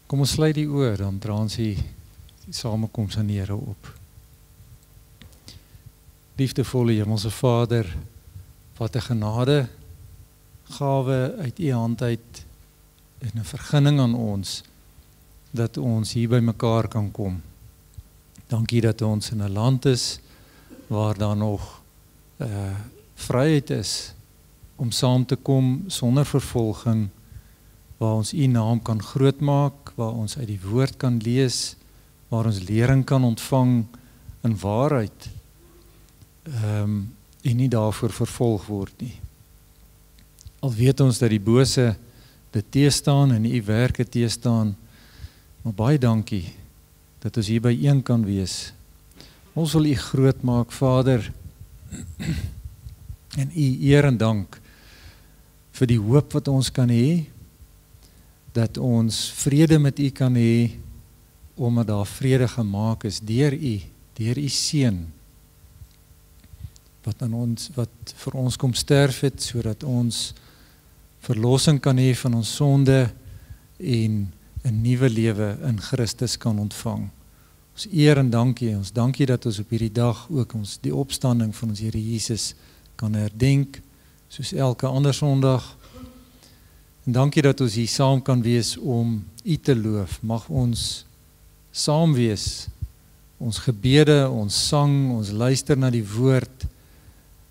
Kom ons sluit die oë, dan dra ons die samekoms aan die Here op. Liefdevolle Hemelse Vader, wat 'n genade gawe uit U hand uit en 'n vergunning aan ons dat ons hier by mekaar kan kom. Dankie dat ons in 'n land is waar daar nog vryheid is om saam te kom sonder vervolging, waar ons U naam kan grootmaak, waar ons uit die woord kan lees, waar ons lering kan ontvang in waarheid en nie daarvoor vervolg word nie. Al weet ons dat die bose dit teestaan en U werke teestaan, maar baie dankie dat ons hier by een kan wees. Ons wil U groot maak, Vader, en U eer en dank vir die hoop wat ons kan hê, dat ons vrede met U kan hê, omdat daar vrede gemaak is deur U Seun, wat vir ons kom sterf het, sodat ons verlossing kan hê van ons sonde en 'n nuwe lewe in Christus kan ontvang. Ons eer en dankie, ons dankie dat ons op hierdie dag ook ons die opstanding van ons Here Jesus kan herdenk, soos elke ander Sondag. En dankie dat ons hier saam kan wees om U te loof. Mag ons saam wees, ons gebede, ons sang, ons luister na die woord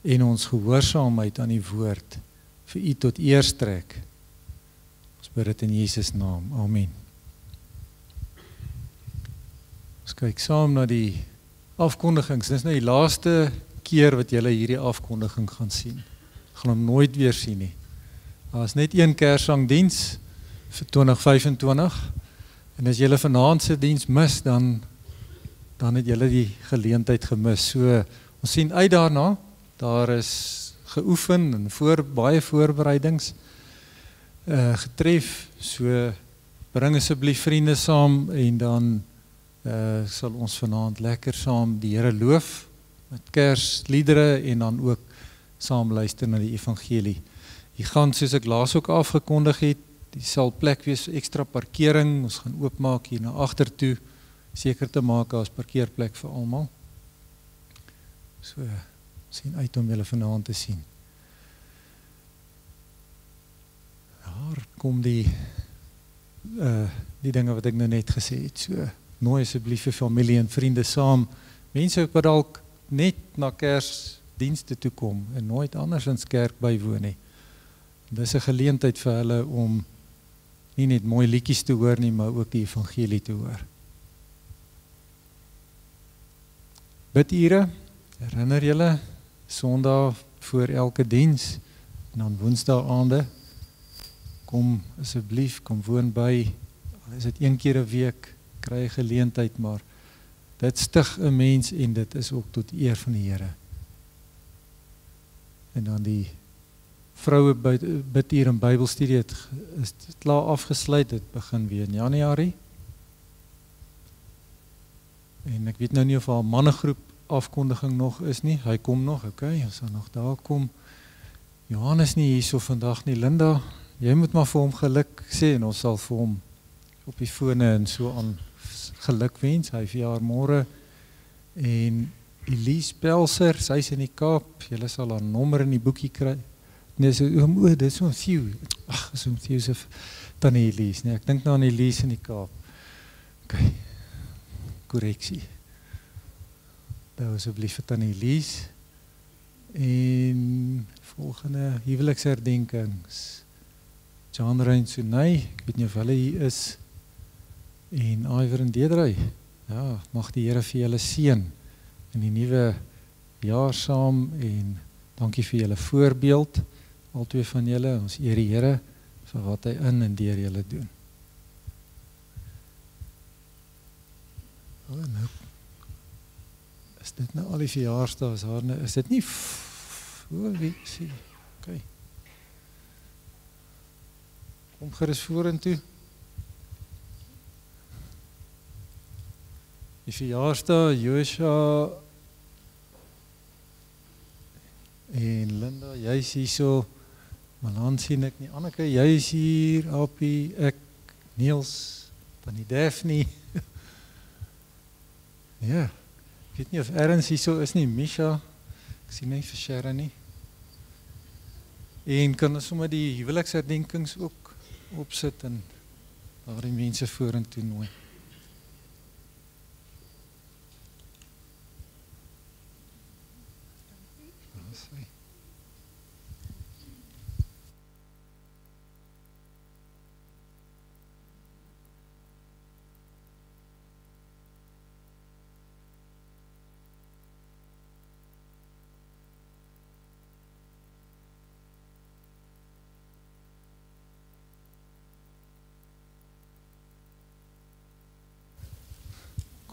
en ons gehoorsaamheid aan die woord vir U tot eer strek. Ons bid dit in Jesus naam. Amen. Ons kyk saam na die afkondigings. Dis nou die laaste keer wat julle hierdie afkondiging gaan sien. Ek gaan hom nooit weer sien nie. Daar is net een Kerssangdiens vir 2025. En as julle vanaand se diens mis, dan het julle die geleentheid gemis. So, ons sien uit daarna. Daar is geoefen en baie voorbereidings getref. So, bring asseblief vriende saam en dan sal ons vanaand lekker saam die Here loof met Kersliedere en dan ook saam luister na die evangelie. Die gaan, soos ek laas ook afgekondig het, die sal plek wees vir ekstra parkering. Ons gaan oopmaak hier na agter toe, seker te maak as parkeerplek vir almal. So, sien uit om julle vanaand te sien. Daar kom die dinge wat ek nou net gesê het. So, nooi asseblief vir familie en vriende saam. Mense wat dalk net na Kersdienste toe kom en nooit andersins kerk bywoon nie. Dis 'n geleentheid vir hulle om nie net mooi liedjies te hoor nie, maar ook die evangelie te hoor. Bidure, herinner julle, Sondag voor elke diens en dan Woensdae aande. Kom asseblief, kom woon by, al is dit een keer 'n week, kry 'n geleentheid, maar dit stig 'n mens en dit is ook tot eer van die Here. En dan die vroue bidure en Bybelstudie is klaar afgesluit, dit begin weer in Januarie. En ek weet nou nie of haar mannegroep afkondiging nog is nie, hy kom nog, okay, as hy nog daar kom. Johannes nie hier so vandag nie, Linda, jy moet maar vir hom geluk sê en ons sal vir hom op die fone en so aan geluk wens, hy verjaar môre. En Elise Pelser, sy is in die Kaap, julle sal haar nommer in die boekie kry. Nee, so, dit is so Theo, so Theo se tannie Elise, nee, ek dink nou aan Elise in die Kaap. Okay, korreksie. Nou asseblief vir tannie Elise. En volgende huweliksherdenkings. John Reinsunay, ek weet nie of hulle hier is, en Iver en Deedrey. Ja, mag die Here vir julle seën in die nuwe jaar saam en dankie vir julle voorbeeld, albei van julle. Ons eer die Here vir wat hy in en deur julle doen. Oh, nou, is dit nou al die verjaarsdae? Is dit nie wie sien? Okay. Kom gerus vorentoe. Die verjaarsdae, Joshua en Linda, jy is hier so, maar dan sien ek nie, Anneke, jy is hier, Appie, ek, Niels, Tannie Daphne. Ja, ek weet nie of Erns hier so is nie, Misha, ek sien nie vir Sharon nie. En kan ons sommer die huweliksherdenkings ook opsit en daar die mense vorentoe nooi.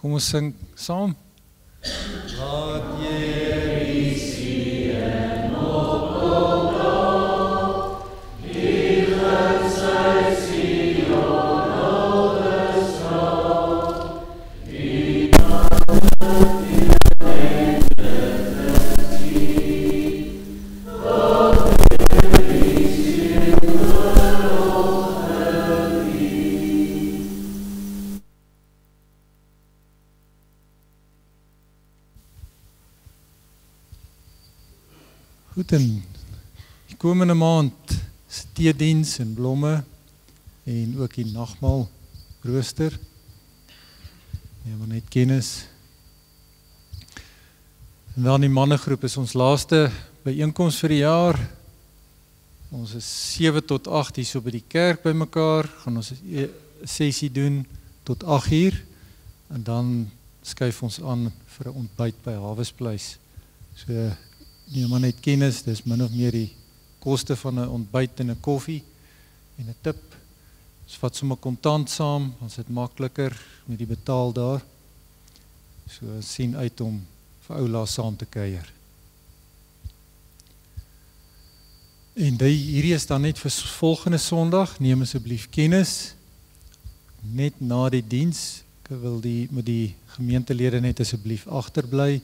Kom ons sing saam. Laat Here sien en opkom, die sy Sion overstaan, die goed, en die komende maand is teediens en blomme en ook die nagmaal rooster. Ja, maar net kennis. En dan die mannegroep is ons laaste byeenkoms vir die jaar. Ons is 7 tot 8 hier so by die kerk by mekaar, gaan ons 'n sessie doen tot 8 uur en dan skuif ons aan vir 'n ontbyt by Hawespleis. So nee, maar net kennis, dis min of meer die koste van 'n ontbyt en 'n koffie en 'n tip. Ons vat sommer kontant saam, ons het makliker met die betaal daar. So sien uit om vir oula saam te kuier. En hierdie is dan net vir volgende Sondag, neem asseblief kennis, net na die diens. Ek wil met die gemeentelede net asseblief agterbly.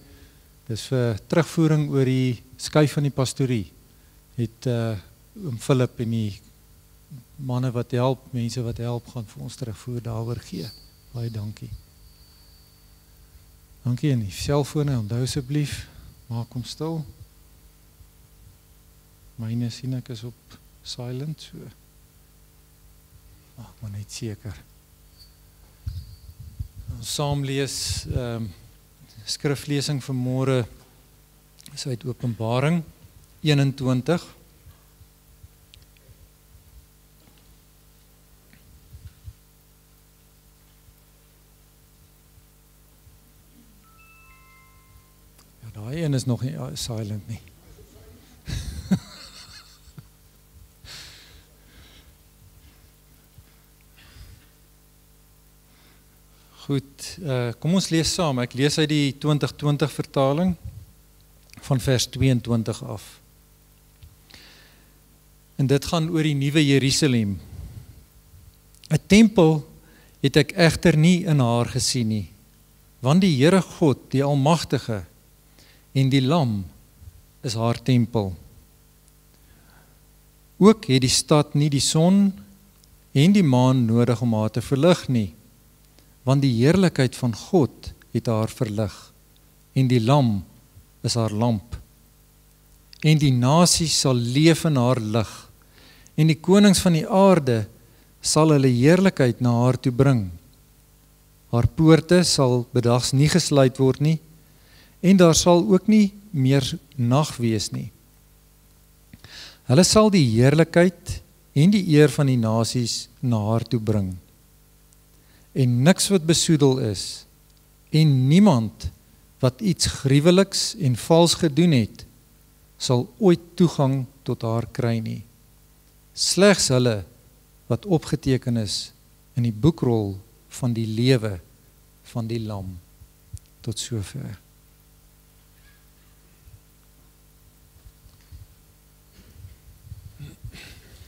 Dis vir terugvoering oor die skuif van die pastorie. Het oom Philip en die manne wat help, mense wat help, gaan vir ons terugvoer daaroor gee. Baie dankie. Dankie, en die selfone, onthou asseblief, maak hom stil. Myne sien ek is op silent, so. Maak maar net seker. Ons saam lees, skriflesing vir môre is uit Openbaring 21. Ja, daai een is nog nie silent nie. Goed, kom ons lees saam. Ek lees uit die 2020 vertaling van vers 22 af. En dit gaan oor die nuwe Jerusalem. 'n Tempel het ek egter nie in haar gesien nie, want die Here God, die Almagtige en die Lam is haar tempel. Ook het die stad nie die son en die maan nodig om haar te verlig nie, want die heerlikheid van God het haar verlig, en die Lam is haar lamp. En die nasies sal leef in haar lig, en die konings van die aarde sal hulle heerlikheid na haar toe bring. Haar poorte sal bedags nie gesluit word nie, en daar sal ook nie meer nag wees nie. Hulle sal die heerlikheid en die eer van die nasies na haar toe bring. En niks wat besoedel is, en niemand wat iets gruweliks en vals gedoen het, sal ooit toegang tot haar kry nie. Slegs hulle wat opgeteken is in die boekrol van die lewe van die Lam. Tot sover.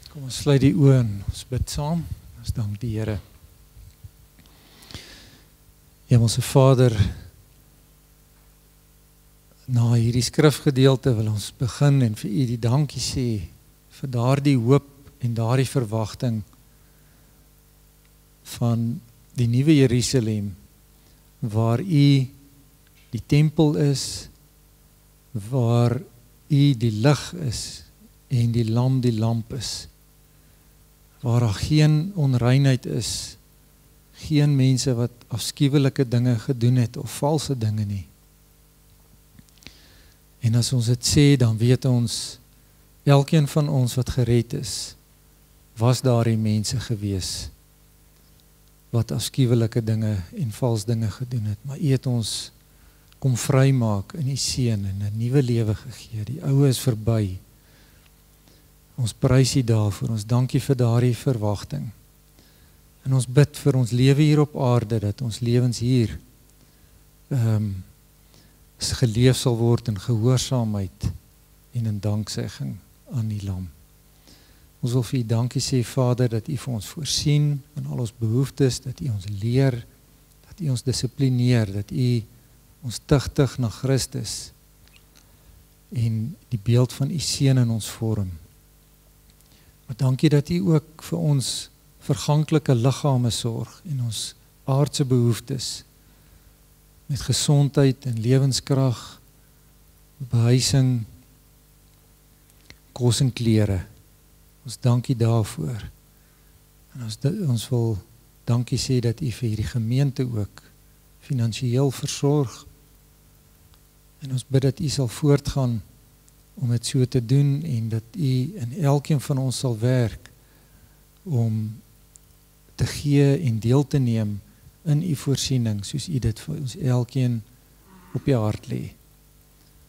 Kom ons sluit die oë en ons bid saam. Ons dank die Here. Hemelse Vader, na hierdie skrifgedeelte wil ons begin en vir U die dankie sê vir daardie hoop en daardie verwagting van die nuwe Jerusalem, waar U die tempel is, waar U die lig is, en die lam die lamp is, waar daar geen onreinheid is, geen mense wat afskuwelike dinge gedoen het, of valse dinge nie. En as ons dit sê, dan weet ons, elkeen van ons wat gered is, was daar die mense gewees, wat afskuwelike dinge en vals dinge gedoen het, maar U het ons kom vrymaak in U seun en 'n nuwe lewe gegee. Die ou is verby. Ons prys U daarvoor. Ons dankie vir daardie verwagting. En ons bid vir ons lewe hier op aarde, dat ons lewens hier geleef sal word in gehoorsaamheid en in danksegging aan die Lam. Ons wil vir U dankie sê, Vader, dat U vir ons voorsien in al ons behoeftes, dat U ons leer, dat U ons dissiplineer, dat U ons tugtig na Christus en die beeld van U seun in ons vorm. Maar dankie dat U ook vir ons verganklike liggame sorg en ons aardse behoeftes met gesondheid en lewenskrag, behuising, kos en klere. Ons dankie daarvoor. En ons wil dankie sê dat U vir hierdie gemeente ook finansiëel versorg. En ons bid dat U sal voortgaan om dit so te doen en dat U in elkeen van ons sal werk om te gee en deel te neem in U voorsiening, soos U dit vir ons elkeen op U hart lê.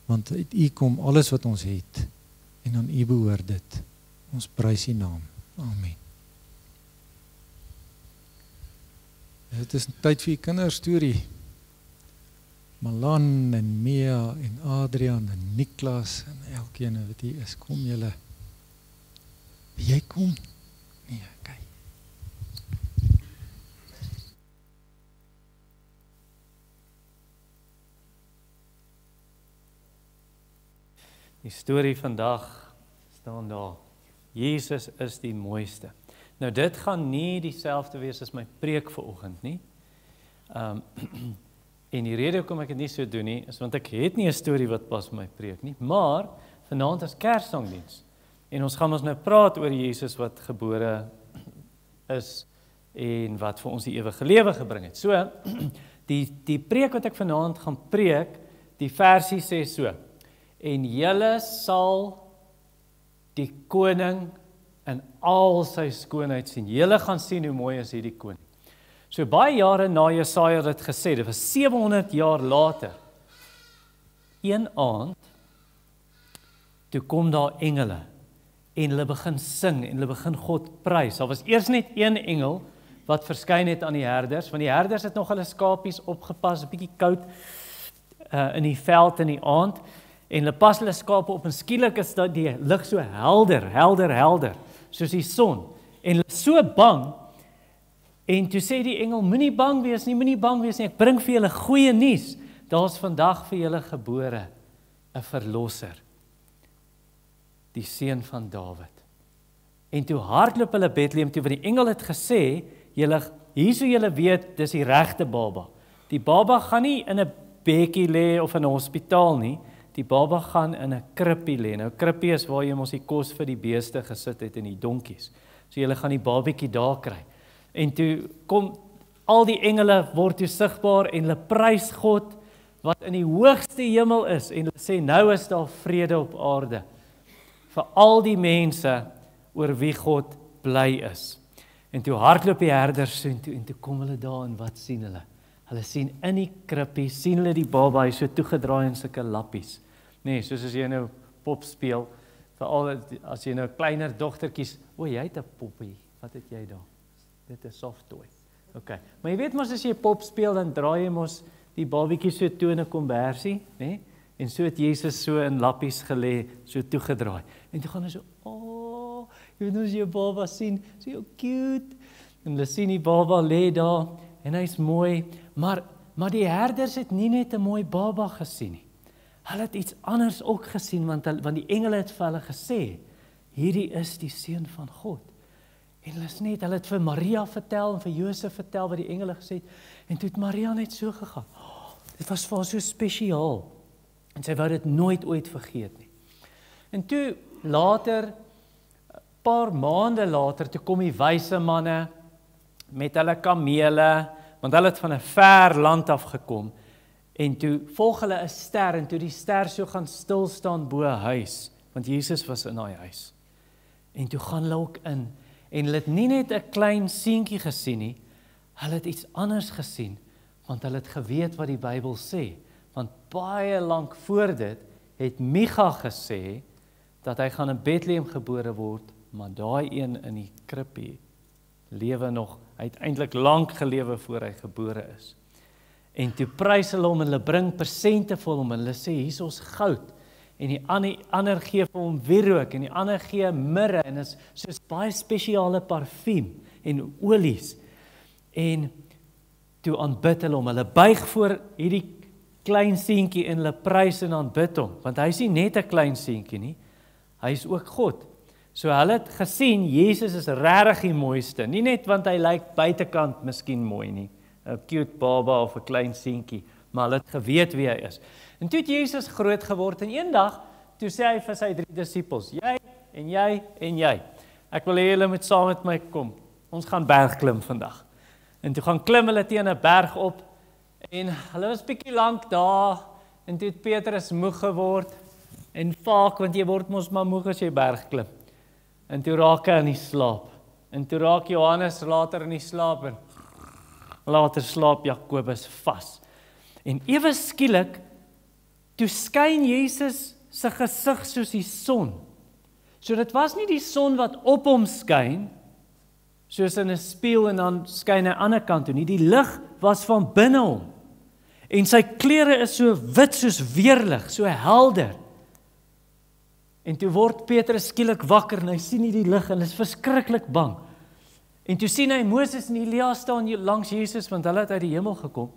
Want uit U kom alles wat ons het en aan U behoort dit. Ons prys U naam. Amen. Dit is tyd vir U kinderstorie. Malan en Mia en Adrian en Niklas en elkeen wat hier is, kom julle. Jy kom? Nee, kyk. Die storie vandag staan daar. Jesus is die mooiste. Nou dit gaan nie dieselfde wees as my preek vanoggend nie. En die rede hoekom ek dit nie so doen nie, is want ek het nie 'n storie wat pas my preek nie, maar vanaand is Kerssangdiens. En ons gaan nou praat oor Jesus wat gebore is en wat vir ons die ewige lewe gebring het. So, die preek wat ek vanaand gaan preek, die versie sê so: En julle sal die koning in al sy skoonheid sien. Julle gaan sien hoe mooi is hierdie koning. So baie jare na Jesaja dit gesê, dit was 700 jaar later. Een aand, toe kom daar engele, en hulle begin sing, en hulle begin God prys. Daar was eers net een engel, wat verskyn het aan die herders, want die herders het nog hulle skapies opgepas, 'n bietjie koud, in die veld in die aand, en hulle pas hulle skape op, en skielik is dat die lig so helder, soos die son, en hulle is so bang, en toe sê die engel, moenie bang wees nie, ek bring vir julle goeie nuus, daar is vandag vir julle gebore, 'n verlosser, die seun van Dawid. En toe hardloop hulle Bethlehem toe, want die engel het gesê, hier so julle weet, dis die regte baba. Die baba gaan nie in 'n bedjie lê of in 'n hospitaal nie, die baba gaan in 'n krippie lê. Nou krippie is waar jy mos die kos vir die beeste gesit het en die donkies. So julle gaan die babietjie daar kry. En toe kom al die engele word toe sigbaar en hulle prys God wat in die hoogste hemel is en hulle sê nou is daar vrede op aarde vir al die mense oor wie God bly is. En toe hardloop die herders en toe kom hulle daar en wat sien hulle? Hulle sien in die krippie, sien hulle die baba, hy so toegedraai in sulke lappies. Nee, soos as jy nou pop speel, veral as jy nou kleiner dogtertjies, jy het 'n poppie, wat het jy daar? Dit is soft toy. Okay. Maar jy weet mos as jy pop speel, dan draai jy mos die babietjie so toe in 'n kombersie, né? En so het Jesus so in lappies gelê, so toegedraai. En toe gaan hy so, jy weet as jy 'n baba sien, so cute. En hulle sien die baba lê daar en hy's mooi, maar die herders het nie net 'n mooi baba gesien nie. Hulle het iets anders ook gesien, want die engele het vir hulle gesê, hierdie is die seun van God. En hulle het vir Maria vertel en vir Josef vertel wat die engele gesê het. En toe het Maria net so gegaan. Dit was vir haar so spesiaal. En sy wou dit nooit ooit vergeet nie. En toe later, paar maande later, toe kom die wyse manne met hulle kamele, want hulle het van 'n ver land af gekom. En toe volg hulle 'n ster, en toe die ster so gaan stil staan bo 'n huis, want Jesus was in daai huis. En toe gaan hulle ook in, en hulle het nie net 'n klein seentjie gesien nie, hulle het iets anders gesien, want hulle het geweet wat die Bybel sê. Want baie lank voor dit het Micha gesê dat hy gaan in Bethlehem gebore word, maar daai een in die krippie lewe nog, hy het eintlik lank gelewe voor hy gebore is. En toe prys hulle hom en hulle bring persente vir hom en hulle sê hier is ons goud, en die ander gee vir hom wierook en die ander gee mirre, en is soos baie spesiale parfuum en olies. En toe aanbid hulle hom, hulle buig voor hierdie klein seentjie en hulle prys en aanbid hom, want hy is nie net 'n klein seentjie nie, hy is ook God. So hulle het gesien, Jesus is regtig die mooiste, nie net want hy lyk buitekant miskien mooi nie, 'n cute baba of 'n klein seentjie, maar hulle het geweet wie hy is. En toe het Jesus groot geword, en eendag, toe sê hy vir sy 3 disippels, jy en jy en jy, ek wil hê julle moet saam met my kom, ons gaan bergklim vandag. En toe gaan klim hulle teen 'n berg op, en hulle was bietjie lank daar, en toe het Petrus moeg geword, en vaak, want jy word mos maar moeg as jy berg klim. En toe raak hy in die slaap, en toe raak Johannes later in die slaap, en later slaap Jakobus vas. En ewe skielik, toe skyn Jesus se gesig soos die son. So dit was nie die son wat op hom skyn, soos in 'n spieël en dan skyn hy aan 'n ander kant toe nie. Die lig was van binne hom. En sy klere is so wit soos weerlig, so helder. En toe word Petrus skielik wakker en hy sien nie die lig en hy is verskriklik bang. En toe sien hy Moses en Elia staan langs Jesus, want hulle het uit die hemel gekom.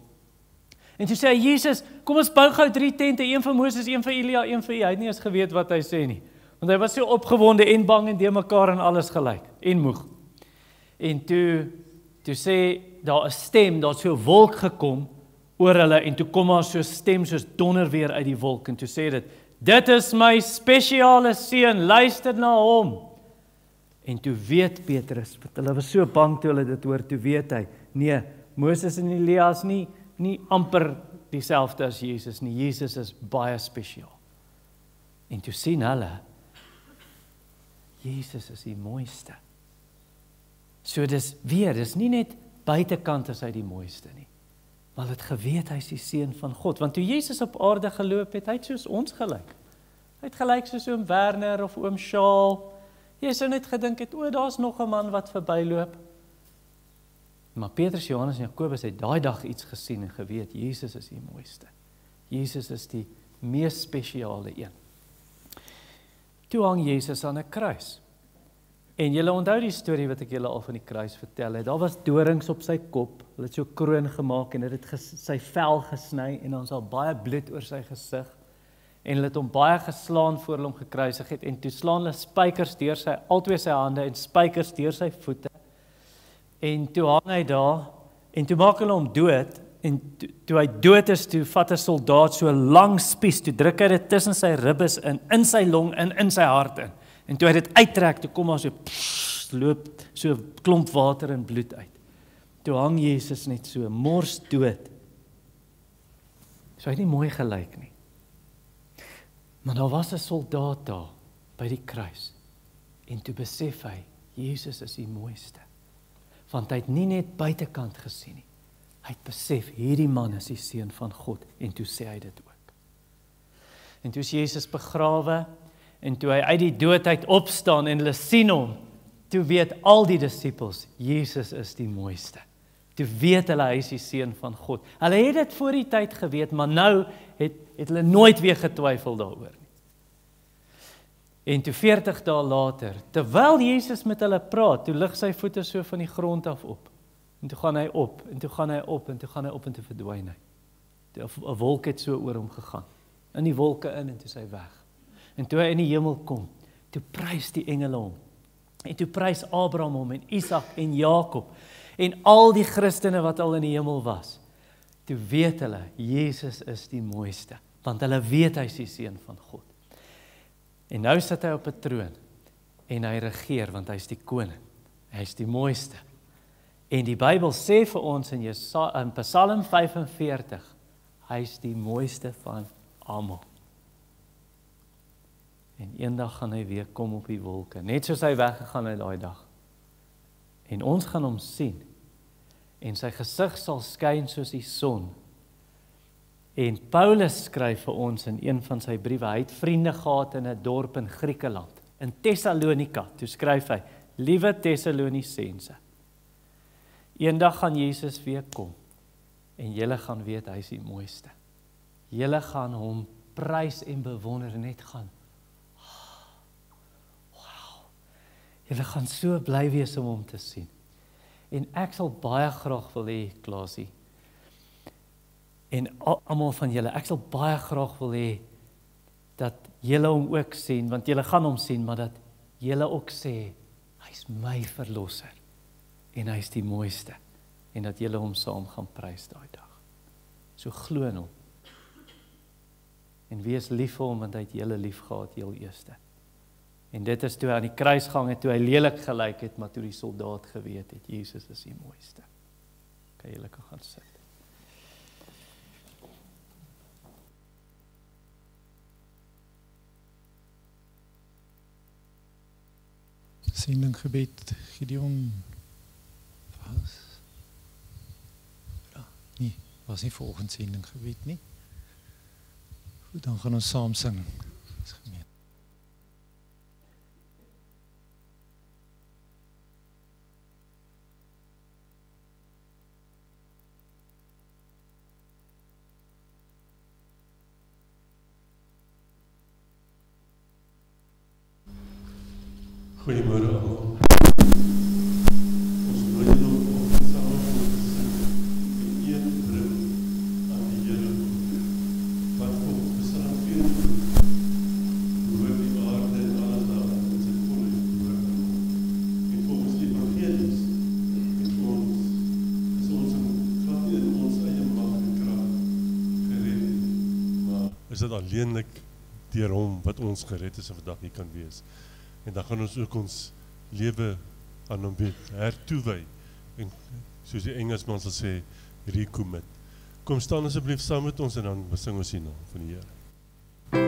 En toe sê hy, Jesus, kom ons bou gou 3 tente, een vir Moses, een vir Elia, een vir U. Hy het nie eens geweet wat hy sê nie. Want hy was so opgewonde en bang en deurmekaar mekaar en alles gelyk, en moeg. En toe sê daar 'n stem, daar het so 'n wolk gekom oor hulle, en toe kom daar so 'n stem soos donder weer uit die wolk, en toe sê dit is my spesiale seun, luister na hom. En toe weet Petrus, want hulle was so bang toe hulle dit hoor, toe weet hy, nee, Moses en Elia is nie amper dieselfde as Jesus nie, Jesus is baie spesiaal. En toe sien hulle, Jesus is die mooiste. So dis nie net buitekant as hy die mooiste nie, maar het geweet hy is die seun van God, want toe Jesus op aarde geloop het, hy het soos ons gelyk. Hy het gelyk soos oom Werner of oom Shaal. Jy sou net gedink het, daar's nog 'n man wat verbyloop. Maar Petrus, Johannes en Jakobus het daai dag iets gesien en geweet, Jesus is die mooiste. Jesus is die mees spesiale een. Toe hang Jesus aan 'n kruis. En julle onthou die storie wat ek julle al van die kruis vertel het. Daar was dorings op sy kop, hulle het so 'n kroon gemaak en dit het sy vel gesny en dan was al baie bloed oor sy gesig. En hulle het hom baie geslaan voor hulle hom gekruisig het, en toe slaan hulle spykers deur albei sy hande en spykers deur sy voete. En toe hang hy daar, en toe maak hulle hom dood, en toe hy dood is, toe vat 'n soldaat so 'n lang spies, toe druk hy dit tussen sy ribbes in sy long, in sy hart in. En toe hy dit uittrek, toe kom daar so, loop so 'n klomp water en bloed uit. Toe hang Jesus net so, mors dood. So hy het nie mooi gelyk nie. Maar daar was 'n soldaat daar, by die kruis, en toe besef hy, Jesus is die mooiste. Want hy het nie net buitekant gesien nie, hy het besef, hierdie man is die seun van God, en toe sê hy dit ook. En toe is Jesus begrawe, en toe hy uit die dood uit opstaan, en hulle sien hom, toe weet al die disippels, Jesus is die mooiste. Toe weet hulle, hy is die seun van God. Hulle het dit voor die tyd geweet, maar nou het hulle nooit weer getwyfel daaroor nie. En toe 40 dae later, terwyl Jesus met hulle praat, toe lig sy voete so van die grond af op. En toe gaan hy op, en toe gaan hy op, en toe gaan hy op, en toe verdwyn hy. 'n wolk het so oor hom gegaan. In die wolke in, en toe is hy weg. En toe hy in die hemel kom, toe prys die engele hom. En toe prys Abraham hom en Isak en Jakob en al die Christene wat al in die hemel was. Toe weet hulle, Jesus is die mooiste, want hulle weet hy is die seun van God. En nou sit hy op 'n troon en hy regeer, want hy is die koning. Hy is die mooiste. En die Bybel sê vir ons in Psalm 45, hy is die mooiste van almal. En eendag gaan hy weer kom op die wolke, net soos hy weggegaan het daai dag. En ons gaan hom sien, en sy gesig sal skyn soos die son. En Paulus skryf vir ons in een van sy briewe, hy het vriende gehad in 'n dorp in Griekeland, in Thessalonika, toe skryf hy, liewe Thessalonisense, eendag gaan Jesus weer kom, en julle gaan weet, hy is die mooiste. Julle gaan hom prys en bewonder, en net gaan, wow, julle gaan so bly wees om hom te sien. En ek sal baie graag wil hê, Klaasie, en almal van julle, ek sal baie graag wil hê, dat julle hom ook sien, want julle gaan hom sien, maar dat julle ook sê, hy is my verlosser, en hy is die mooiste, en dat julle hom saam gaan prys daai dag. So glo in hom, en wees lief vir hom, want hy het julle lief gehad, heel eerste. En dit is toe hy aan die kruis gehang het, toe hy lelik gelyk het, maar toe die soldaat geweet het, Jesus is die mooiste. Kan julle kan gaan sit. Sendinggebed, Gideon, was nie volgens sendinggebed nie. Goed, dan gaan ons saam sing as gemeente. Goeiemôre almal. Ons bly nog op saam en een bring aan die Here wat volgens Psalm 24 behoort die aarde en alles daarin in sy volheid behoort aan hom. En volgens die evangelies is ons glad nie in ons eie mag en krag gered nie, maar is dit alleenlik deur hom wat ons gered is en vandag hier kan wees. En dan gaan ons ook ons lewe aan hom hertoewy. En soos die Engelsman sal sê, recommit. Kom staan asseblief saam met ons en dan besing ons die naam van die Here. Oh,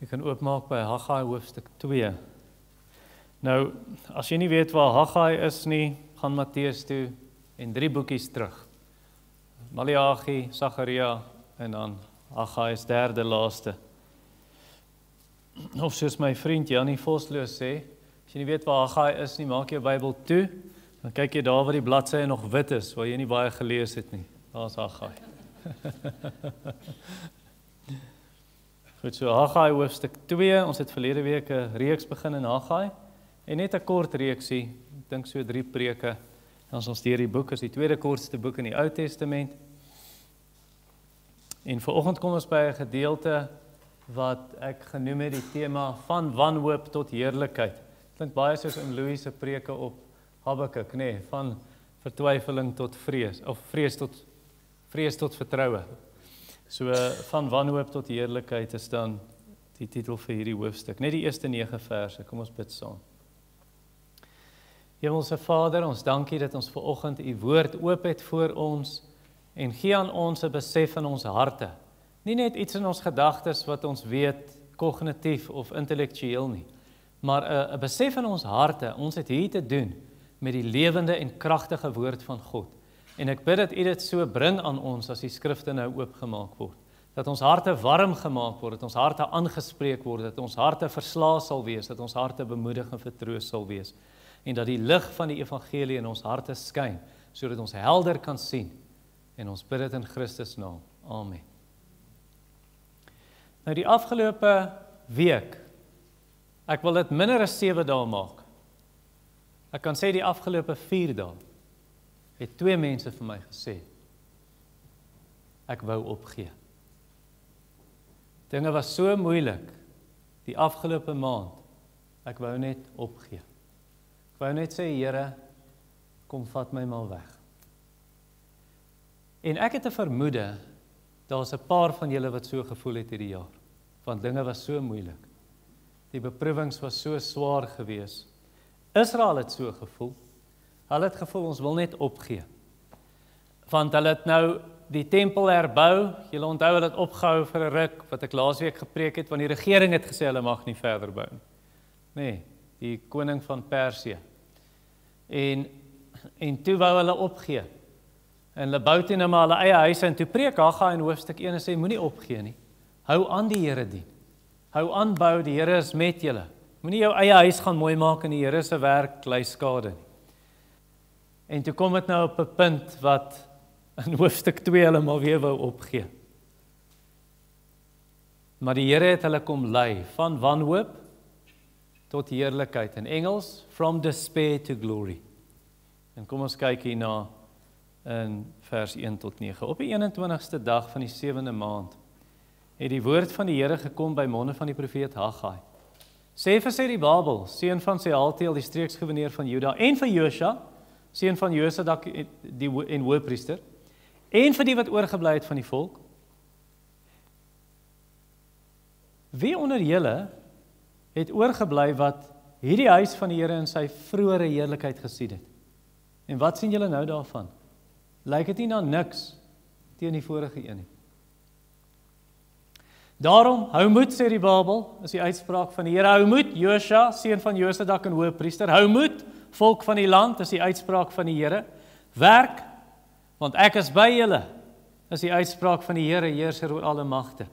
Jy kan oopmaak by Haggai hoofstuk 2. Nou, as jy nie weet waar Haggai is nie, gaan Matteus toe en 3 boekies terug. Maleagi, Sagaria en dan Haggai is derde laaste. Of soos my vriend Janie Vosloos sê, as jy nie weet waar Haggai is nie, maak jou Bybel toe, dan kyk jy daar waar die bladsye nog wit is, waar jy nie baie gelees het nie. Daar's Haggai. Goed, so Haggai hoofstuk 2, ons het verlede week 'n reeks begin in Haggai, en net 'n kort reeksie, ek dink so 3 preke, en ons deur die boek, is die tweede kortste boek in die Ou Testament. En vanoggend kom ons by 'n gedeelte wat ek genoem het die tema van wanhoop tot heerlikheid. Klink baie soos in Louis se preke op Habakuk, nee, van vertwyfeling tot vrees, of vrees tot vertroue. So van wanhoop tot heerlikheid is dan die titel vir hierdie hoofstuk. Net die eerste 9 verse, kom ons bid saam. Hemelse Vader, ons dankie dat ons vanoggend u woord oop het voor ons en gee aan ons 'n besef in ons harte. Nie net iets in ons gedagtes wat ons weet kognitief of intellektueel nie, maar 'n besef in ons harte. Ons het hier te doen met die lewende en kragtige woord van God. En ek bid dat u dit so bring aan ons as die skrifte nou oopgemaak word. Dat ons harte warm gemaak word, dat ons harte aangespreek word, dat ons harte verslae sal wees, dat ons harte bemoedig en vertroos sal wees. En dat die lig van die evangelie in ons harte skyn, sodat ons helder kan sien. En ons bid dit in Christus naam. Amen. Nou die afgelope week, ek wil dit minder as 7 dae maak. Ek kan sê die afgelope 4 dae, het 2 mense vir my gesê, ek wou opgee. Dinge was so moeilik, die afgelope maand, ek wou net opgee. Ek wou net sê, Here, kom vat my maar weg. En ek het 'n vermoede, daar's 'n paar van julle wat so gevoel het hierdie jaar, want dinge was so moeilik. Die beproewings was so swaar gewees. Israel het so gevoel. Hulle het gevoel, ons wil net opgee. Want hulle het nou die tempel herbou, julle onthou hulle het opgehou vir 'n ruk, wat ek laasweek gepreek het, want die regering het gesê, hulle mag nie verder bou nie. Nee, die koning van Persië. En toe wou hulle opgee. En hulle bou toe nou maar hulle eie huise, en toe preek Haggai in hoofstuk 1 en sê, moenie opgee nie. Hou aan die Here dien. Hou aan bou, die Here is met julle. Moenie jou eie huis gaan mooi maak en die Here se werk ly skade nie. En toe kom dit nou op 'n punt wat in hoofstuk 2 hulle maar weer wou opgee. Maar die Here het hulle kom lei van wanhoop tot heerlikheid. In Engels, from despair to glory. En kom ons kyk hierna in vers 1 tot 9. Op die 21ste dag van die 7de maand het die woord van die Here gekom by monde van die profeet Haggai. Sê vir Serubabel, seun van Sealtiel, die streeksgouverneur van Juda, en vir Josua, seun van Josadak en hoëpriester, en vir die wat oorgebly het van die volk, wie onder julle het oorgebly wat hierdie huis van die Here in sy vroeëre heerlikheid gesien het? En wat sien julle nou daarvan? Lyk dit nie na niks teen die vorige een nie. Daarom, hou moed, sê die Babel, is die uitspraak van die Here. Hou moed, Josua, seun van Josadak en hoëpriester. Hou moed, volk van die land, is die uitspraak van die Here. Werk, want ek is by julle, is die uitspraak van die Here, heerser oor alle magte.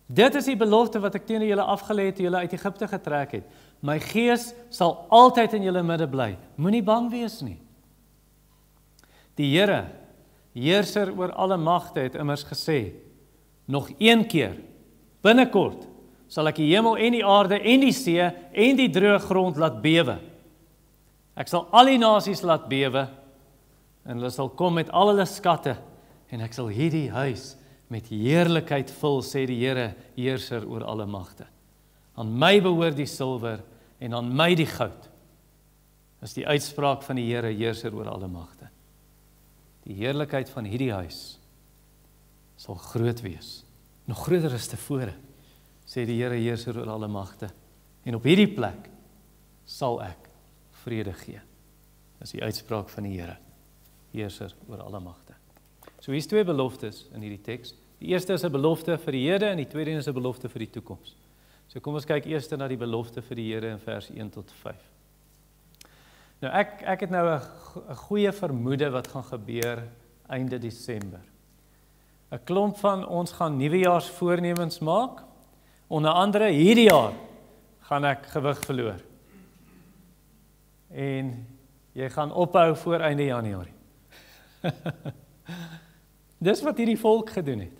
Dit is die belofte wat ek teen julle afgelê het toe julle uit Egipte getrek het. My gees sal altyd in julle midde bly. Moenie bang wees nie. Die Here, heerser oor alle magte, het immers gesê, nog een keer, binnekort, sal ek die hemel en die aarde en die see en die droë grond laat bewe. Ek sal al die nasies laat bewe, en hulle sal kom met al hulle skatte, en ek sal hierdie huis met heerlikheid vul, sê die Here, heerser oor alle magte. Aan my behoort die silwer, en aan my die goud, is die uitspraak van die Here, heerser oor alle magte. Die heerlikheid van hierdie huis sal groot wees, nog groter as tevore, sê die Here, heerser oor alle magte. En op hierdie plek sal ek vrede gee. Dis die uitspraak van die Here, heerser oor alle magte. So hier's 2 beloftes in hierdie teks. Die eerste is 'n belofte vir die hede en die tweede is 'n belofte vir die toekoms. So kom ons kyk eers na die belofte vir die Here in vers 1 tot 5. Nou ek het nou 'n goeie vermoede wat gaan gebeur einde Desember. 'n Klomp van ons gaan nuwejaarsvoornemens maak. Onder andere hierdie jaar gaan ek gewig verloor. En jy gaan ophou voor einde Januarie. Dis wat hierdie volk gedoen het.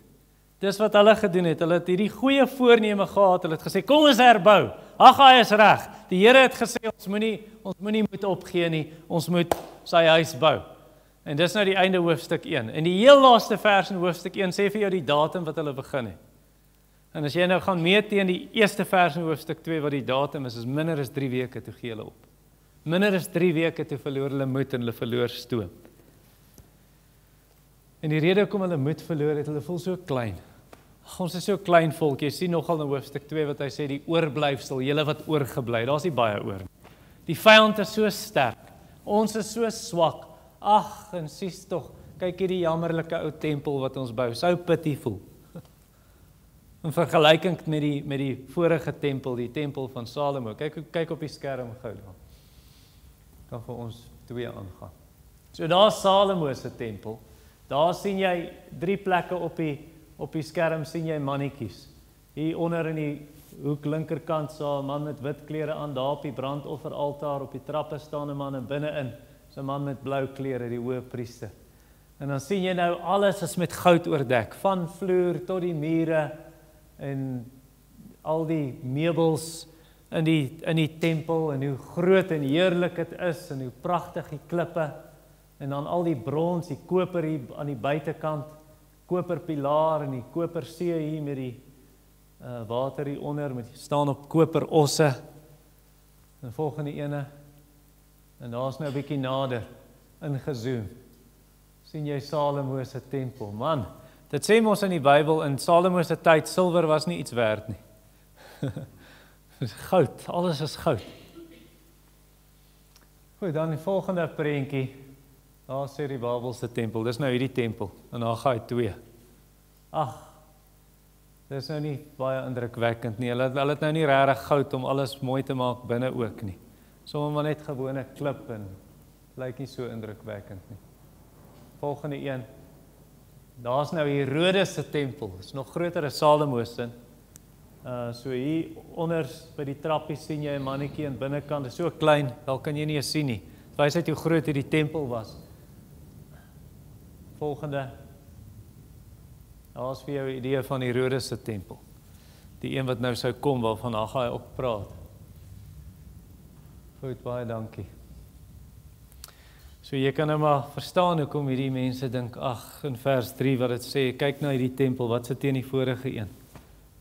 Dis wat hulle gedoen het. Hulle het hierdie goeie voorneme gehad. Hulle het gesê, kom ons herbou. Haggai is reg. Die Here het gesê, ons moenie moet opgee nie. Ons moet sy huis bou. En dis nou die einde hoofstuk 1. En die heel laaste vers in hoofstuk 1 sê vir jou die datum wat hulle begin het. En as jy nou gaan meet teen die eerste vers in hoofstuk 2 wat die datum is minder as 3 weke toe gee hulle op. Minder as 3 weke toe verloor hulle moed en hulle verloor stoom. En die rede hoekom hulle moed verloor het, hulle voel so klein. Ons is so klein volk, jy sien nogal in hoofstuk 2 wat hy sê, die oorblyfsel, julle wat oorgebly, daar is nie baie oor. Die vyand is so sterk, ons is so swak, ag, en sies tog, kyk hierdie jammerlike ou tempel wat ons bou, so pitiful. In vergelyking met die vorige tempel, die tempel van Salomo, kyk op die skerm gou daar. Kan vir ons 2 aangaan. So daar is Salomo se tempel, daar sien jy 3 plekke op die skerm sien jy mannetjies. Hier onder in die hoek linkerkant staan 'n man met wit klere aan, daar op die brandofferaltaar, op die trappe staan 'n man en binne-in is 'n man met blou klere, die hoëpriester. En dan sien jy nou alles is met goud oordek, van vloer tot die mure en al die meubels in die tempel en hoe groot en heerlik dit is en hoe pragtig die klippe en dan al die brons, die koper hier aan die buitekant, koperpilaar en die kopersee hier met die water hier onder, staan op koperosse. En volgende ene, en daar is nou 'n bietjie nader, ingezoom. Sien jy Salomo se tempel, man, dit sê mos in die Bybel, in Salomo se tyd, silwer was nie iets werd nie. Goud, alles is goud. Goed, dan die volgende prentjie, daar sê die Babelse tempel, dis nou hierdie tempel, en daar gaan hy 2. Ag, dis nou nie baie indrukwekkend nie, hulle het nou nie regtig goud om alles mooi te maak binne ook nie. Sommige maar net gewone klip en lyk nie so indrukwekkend nie. Volgende een, daar is nou Herodes se tempel, is nog groter as Salomo se. So hier onder by die trappies sien jy 'n mannetjie aan binnekant, is so klein, wel kan jy nie eens sien nie. Dit wys uit hoe groot hierdie tempel was. Volgende, daar is vir jou 'n idee van Herodes se tempel. Die een wat nou sou kom, waarvan Haggai ook praat. Goed, baie dankie. So jy kan nou maar verstaan hoekom hierdie mense dink, ag, in vers 3 wat dit sê, kyk na hierdie tempel, wat sit teen die vorige een?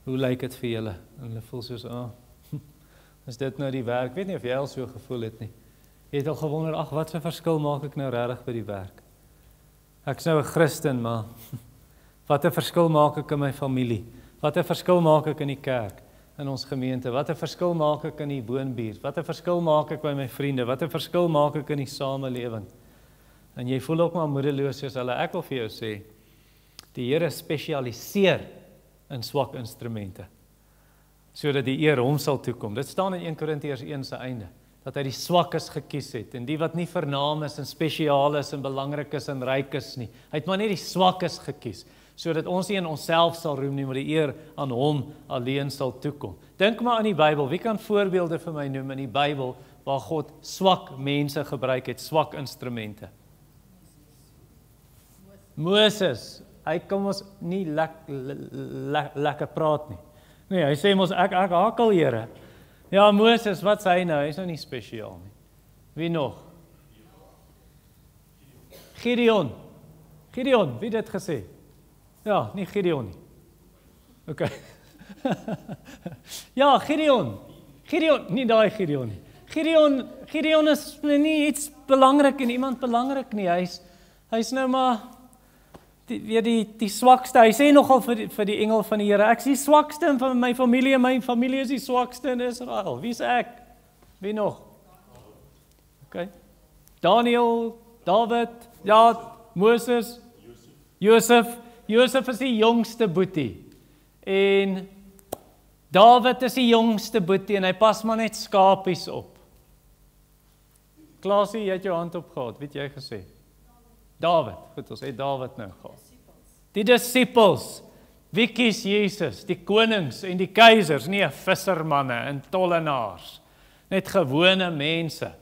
Hoe lyk dit vir julle? En hulle voel soos, is dit nou die werk? Ek weet nie of jy al so gevoel het nie. Jy het al gewonder, ag, wat 'n verskil maak ek nou regtig by die werk? Ek is nou 'n Christen, maar wat 'n verskil maak ek in my familie? Wat 'n verskil maak ek in die kerk, in ons gemeente? Wat 'n verskil maak ek in die woonbuurt? Wat 'n verskil maak ek by my vriende? Wat 'n verskil maak ek in die samelewing? En jy voel ook maar moedeloos soos hulle. Ek wil vir jou sê, die Here spesialiseer in swak instrumente, sodat die eer hom sal toekom. Dit staan in 1 Korintiërs 1 se einde, dat hy die swakkes gekies het, en die wat nie vernaam is, en spesiaal is, en belangrik is, en ryk is nie. Hy het maar net die swakkes gekies, sodat ons nie in onsself sal roem nie, maar die eer aan hom alleen sal toekom. Dink maar aan die Bybel, wie kan voorbeelde vir my noem in die Bybel, waar God swak mense gebruik het, swak instrumente? Moses, hy kom ons nie lekker praat nie. Nee, hy sê ons, ek hakel Here. Ja, Moses, wat sê hy nou? Hy is nou nie spesiaal nie. Wie nog? Gideon, wie het dit gesê? Ja, nie Gideon nie. Ok. Ja, Gideon, nie daai Gideon nie. Gideon is nie iets belangrik en iemand belangrik nie. Hy's nou maar die swakste. Hy sê nogal vir die engel van die Here, ek is die swakste van my familie, en my familie is die swakste in Israel. Wie is ek? Wie nog? Ok. Daniel, David, ja, Moses, Josef is die jongste boetie. En Dawid is die jongste boetie en hy pas maar net skapies op. Klaasie, jy het jou hand opgehad, weet jy gesê? Dawid, goed, ons het Dawid nou gehad. Die disippels, wie kies Jesus? Die konings en die keisers, nie vissermanne en tollenaars, net gewone mense.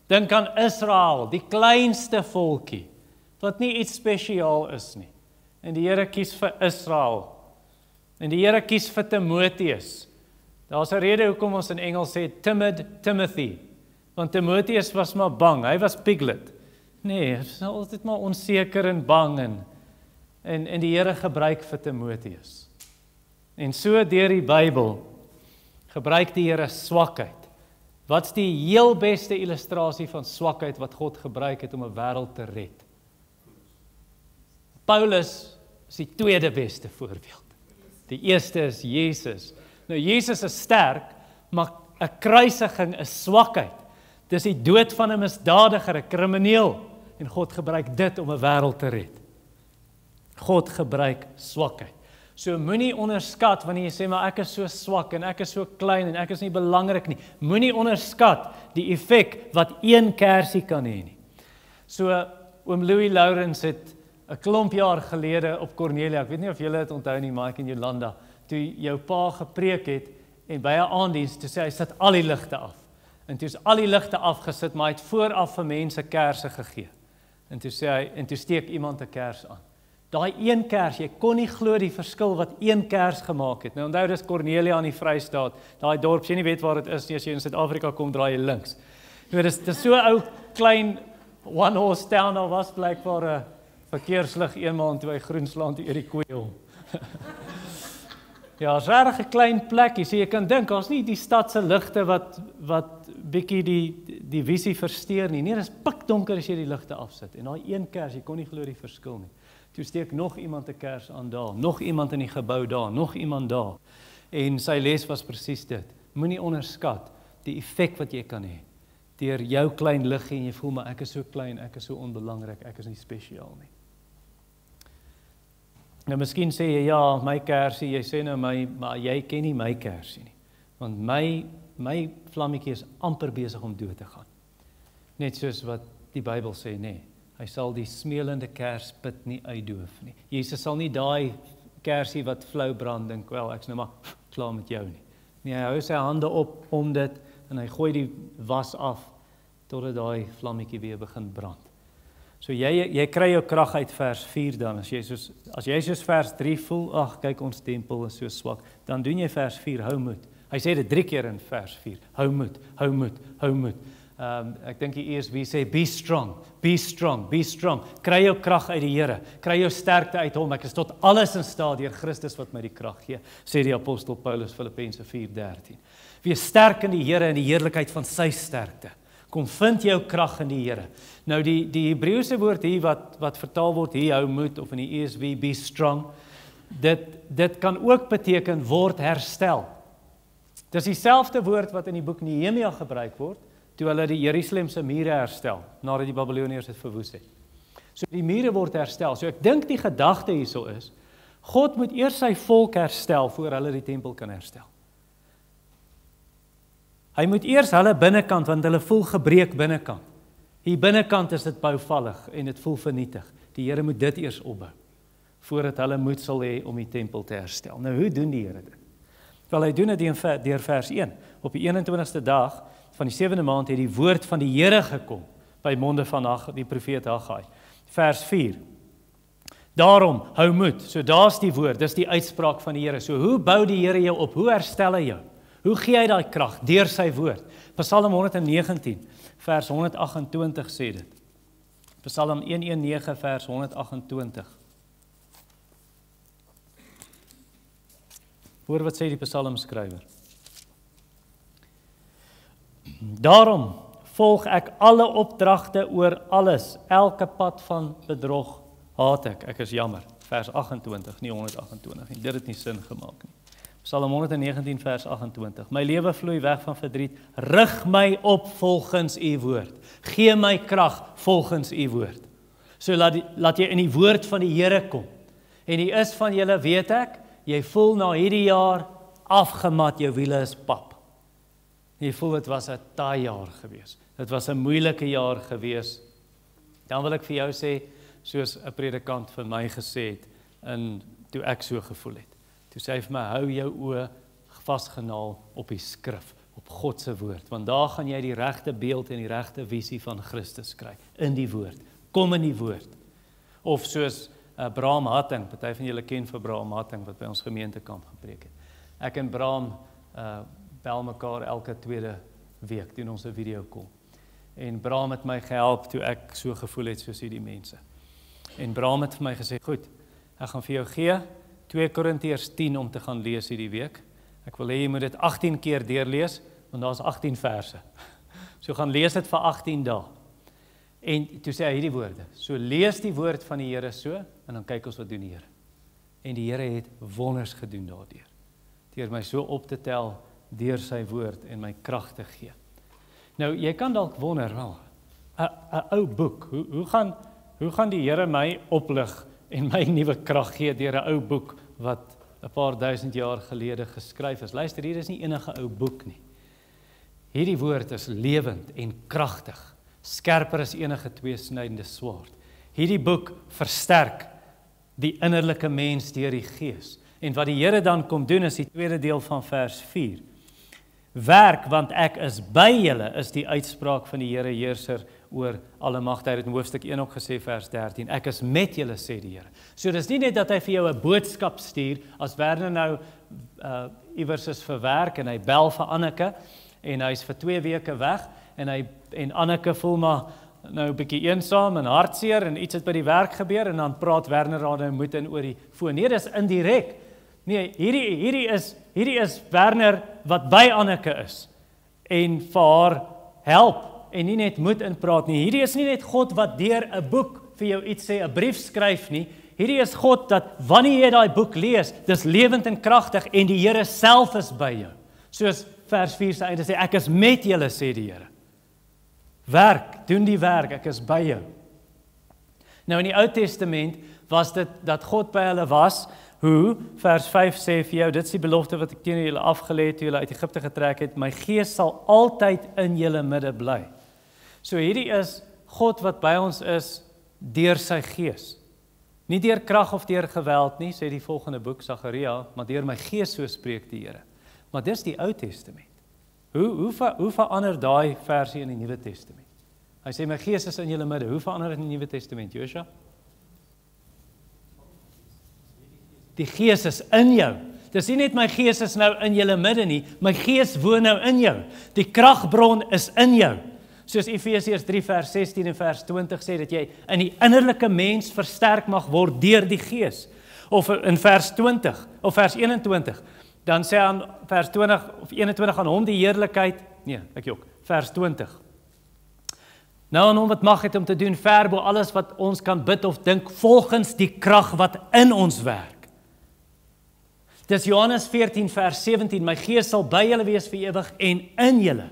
Dink aan Israel, die kleinste volkie, wat nie iets spesiaal is nie. En die Here kies vir Israel. En die Here kies vir Timoteus. Daar's 'n rede hoekom ons in Engels sê timid Timothy. Want Timoteus was maar bang, hy was piglet. Nee, hy was altyd maar onseker en bang en die Here gebruik vir Timoteus. En so deur die Bybel gebruik die Here swakheid. Wat's die heel beste illustrasie van swakheid wat God gebruik het om 'n wêreld te red? Paulus is die tweede beste voorbeeld. Die eerste is Jesus. Nou Jesus is sterk, maar 'n kruisiging is swakheid. Dis die dood van 'n misdadiger, 'n krimineel, en God gebruik dit om 'n wêreld te red. God gebruik swakheid. So moenie onderskat wanneer jy sê maar ek is so swak en ek is so klein en ek is nie belangrik nie. Moenie onderskat die effek wat een kersie kan hê nie. So oom Louis Lourens het 'n klomp jaar gelede op Cornelia, ek weet nie of julle dit onthou nie, Mike en Jolanda, toe jou pa gepreek het en by 'n aanddiens toe sê hy sit al die ligte af. En toe is al die ligte afgesit, maar hy het vooraf vir mense kersse gegee. En toe sê hy, en toe steek iemand 'n kers aan. Daai een kers, jy kon nie glo die verskil wat een kers gemaak het. Nou onthou dis Cornelia in die Vrystaat, daai dorp, jy nie weet waar dit is nie, as jy in Suid-Afrika kom, draai jy links. Nou dis so ou klein one horse town, daar was blykbaar 'n verkeerslig eenmaal toe hy groen slaan toe Erik koeie hom. Ja, is regtig 'n klein plekkie, so jy kan dink, daar's nie die stad se ligte wat bietjie die visie versteur nie. Nee, dis pikdonker as jy die ligte afsit. En daai een kers, jy kon nie glo die verskil nie. Toe steek nog iemand 'n kers aan daar, nog iemand in die gebou daar, nog iemand daar. En sy les was presies dit. Moenie onderskat die effek wat jy kan hê deur jou klein liggie en jy voel maar ek is so klein, ek is so onbelangrik, ek is nie spesiaal nie. Nou miskien sê jy ja, my kersie, jy sê nou maar jy ken nie my kersie nie. Want my vlammetjie is amper besig om dood te gaan. Net soos wat die Bybel sê, nee. Hy sal die smeulende kerspit nie uitdoof nie. Jesus sal nie daai kersie wat flou brand dink, wel, ek's nou maar klaar met jou nie. Nee, hy hou sy hande op om dit en hy gooi die was af totdat daai vlammetjie weer begin brand. So jy kry jou krag uit vers 4 dan, as jy soos vers 3 voel, ag kyk ons tempel is so swak, dan doen jy vers 4, hou moed. Hy sê dit 3 keer in vers 4, hou moed, hou moed, hou moed. Ek dink die ESV sê, be strong, be strong, be strong. Kry jou krag uit die Here, kry jou sterkte uit hom, ek is tot alles in staat deur Christus wat my die krag gee, sê die apostel Paulus, Filippense 4:13. Wees sterk in die Here en die heerlikheid van sy sterkte. Kom vind jou krag in die Here. Nou die Hebreëse woord hier wat vertaal word hier, hou moed, of in die ESV, be strong, dit kan ook beteken word herstel. Dis dieselfde woord wat in die boek Nehemia gebruik word, toe hulle die Jerusalemse mure herstel, nadat die Babiloniërs dit verwoes het. So die mure word herstel. So ek dink die gedagte hierso is, God moet eers sy volk herstel, voor hulle die tempel kan herstel. Hy moet eers hulle binnekant, want hulle voel gebreek binnekant. Hier binnekant is dit bouvallig, en dit voel vernietig. Die Here moet dit eers opbou, voordat hulle moed sal hê om die tempel te herstel. Nou hoe doen die Here dit? Wel, hy doen dit deur vers 1. Op die 21ste dag van die 7de maand het die woord van die Here gekom by monde van die profeet Haggai. Vers 4. Daarom, hou moed. So daar's die woord, dis die uitspraak van die Here. So hoe bou die Here jou op? Hoe herstel hy jou? Hoe gee hy daai krag? Deur sy woord. Psalm 119 vers 128 sê dit. Psalm 119 vers 128. Hoor wat sê die psalmskrywer. Daarom volg ek alle opdragte oor alles, elke pad van bedrog haat ek. Ek is jammer, vers 28, nie 128 nie. Dit het nie sin gemaak nie. Psalm 119 vers 28. My lewe vloei weg van verdriet. Rig my op volgens u woord. Gee my krag volgens u woord. So laat jy in die woord van die Here kom. En die is van julle weet ek, jy voel na hierdie jaar afgemat, jou wiele is pap. Jy voel dit was 'n taai jaar gewees. Dit was 'n moeilike jaar gewees. Dan wil ek vir jou sê, soos 'n predikant vir my gesê het, en toe ek so gevoel het. Toe sê hy vir my, hou jou oë vasgenaal op die skrif, op God se woord, want daar gaan jy die regte beeld en die regte visie van Christus kry, in die woord. Kom in die woord. Of soos Braam Hatting, party van julle ken vir Braam Hatting, wat by ons gemeentekamp gepreek het. Ek en Braam bel mekaar elke tweede week, doen ons 'n video call. En Braam het my gehelp toe ek so gevoel het soos hierdie mense. En Braam het vir my gesê, goed, ek gaan vir jou gee 2 Korintiërs 10 om te gaan lees hierdie week. Ek wil hê jy moet dit 18 keer deurlees, want daar's 18 verse. So gaan lees dit vir 18 dae. En toe sê hy hierdie woorde, so lees die woord van die Here so, en dan kyk ons wat doen die Here. En die Here het wonders gedoen daardeur, deur my so op te tel, deur sy woord en my krag te gee. Nou, jy kan dalk wonder, wel, 'n ou boek, hoe gaan die Here my oplig en my nuwe krag gee deur 'n ou boek wat 'n paar duisend jaar gelede geskryf is? Luister, hier is nie enige ou boek nie. Hierdie woord is lewend en kragtig, skerper as enige tweesnydende swaard. Hierdie boek versterk die innerlike mens deur die Gees. En wat die Here dan kom doen is die tweede deel van vers 4. Werk, want ek is by julle, is die uitspraak van die Here Heerser oor alle magte. Hy het in hoofstuk 1 ook gesê, vers 13, ek is met julle, sê die Here. So dis nie net dat hy vir jou 'n boodskap stuur, as Werner nou iewers is vir werk, en hy bel vir Anneke, en hy's vir 2 weke weg, en Anneke voel maar nou 'n bietjie eensaam en hartseer, en iets het by die werk gebeur, en dan praat Werner daar moet in oor die foon. Nee, dis indirek. Nee, hierdie is Werner wat by Anneke is, en vir haar help, en nie net moet inpraat nie. Hierdie is nie net God wat deur 'n boek vir jou iets sê, 'n brief skryf nie. Hierdie is God dat wanneer jy daai boek lees, dis lewend en kragtig, en die Here self is by jou. Soos vers 4 se einde sê, ek is met julle, sê die Here. Werk, doen die werk, ek is by jou. Nou in die Ou Testament was dit dat God by hulle was. Hoe? Vers 5 sê vir jou, dit is die belofte wat ek teenoor julle afgelê het toe julle uit Egipte getrek het, my Gees sal altyd in julle midde bly. So hierdie is God wat by ons is deur sy Gees. Nie deur krag of deur geweld nie, sê die volgende boek Sagaria, maar deur my Gees, so spreek die Here. Maar dis die Ou Testament. Hoe verander daai versie in die Nuwe Testament? Hy sê my Gees is in julle midde. Hoe verander dit in die Nuwe Testament, Joshua? Die Gees is in jou. Dis nie net my Gees is nou in julle midde nie, my Gees woon nou in jou. Die kragbron is in jou. Soos Efesiërs 3 vers 16 en vers 20 sê, dat jy in die innerlike mens versterk mag word deur die Gees. Of in vers 20, of vers 21, dan sê aan vers 20 of 21 aan hom die heerlikheid, nee, ek ook, vers 20. Nou aan hom wat mag het om te doen ver bo alles wat ons kan bid of dink, volgens die krag wat in ons werk. Dis Johannes 14 vers 17, my Gees sal by julle wees vir ewig en in julle.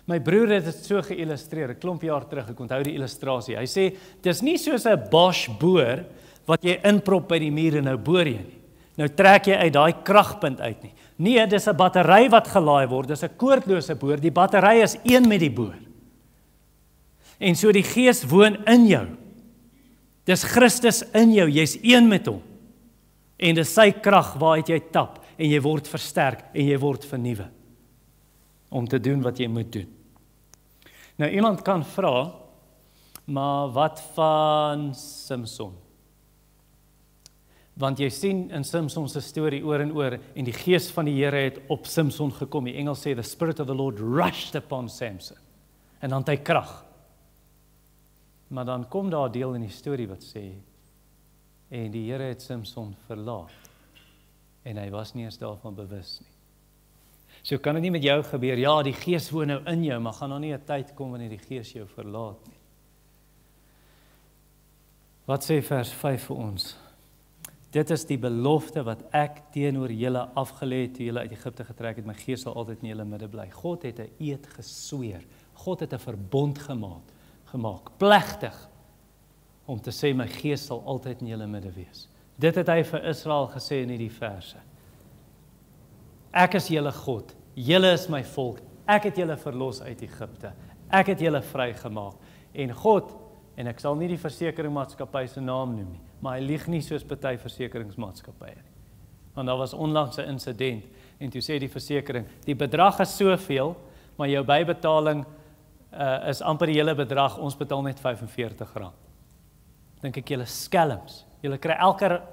My broer het dit so geïllustreer, 'n klomp jaar terug, ek onthou die illustrasie. Hy sê, dis nie soos 'n Bosch boor, wat jy inprop by die muur en nou boor jy nie. Nou trek jy uit daai kragpunt uit nie. Nee, dis 'n battery wat gelaai word, dis 'n koordlose boor, die battery is een met die boor. En so die Gees woon in jou. Dis Christus in jou, jy's een met hom. En dis sy krag waaruit jy tap, en jy word versterk, en jy word vernuwe, om te doen wat jy moet doen. Nou iemand kan vra, maar wat van Samson? Want jy sien in Samson se storie oor en oor, en die Gees van die Here het op Samson gekom. Die Engels sê, the Spirit of the Lord rushed upon Samson. En dan het hy krag. Maar dan kom daar 'n deel in die storie wat sê, en die Here het Samson verlaat, en hy was nie eens daarvan bewus nie. So kan dit nie met jou gebeur, ja, die Gees woon nou in jou, maar gaan nog nie 'n tyd kom wanneer die Gees jou verlaat nie. Wat sê vers 5 vir ons? Dit is die belofte wat ek teenoor julle afgelê het toe julle uit Egipte getrek het, my Gees sal altyd in julle midde bly. God het 'n eed gesweer, God het 'n verbond gemaak, plegtig, om te sê my Gees sal altyd in julle midde wees. Dit het hy vir Israel gesê in hierdie verse. Ek is julle God. Julle is my volk. Ek het julle verlos uit Egipte. Ek het julle vrygemaak. En God, en ek sal nie die versekeringsmaatskappy se naam noem nie, maar hy lieg nie soos party versekeringsmaatskappye nie. Want daar was onlangs 'n insident en toe sê die versekering, die bedrag is soveel, maar jou bybetaling is amper die hele bedrag, ons betaal net R45. Dink ek julle skelms. Julle kry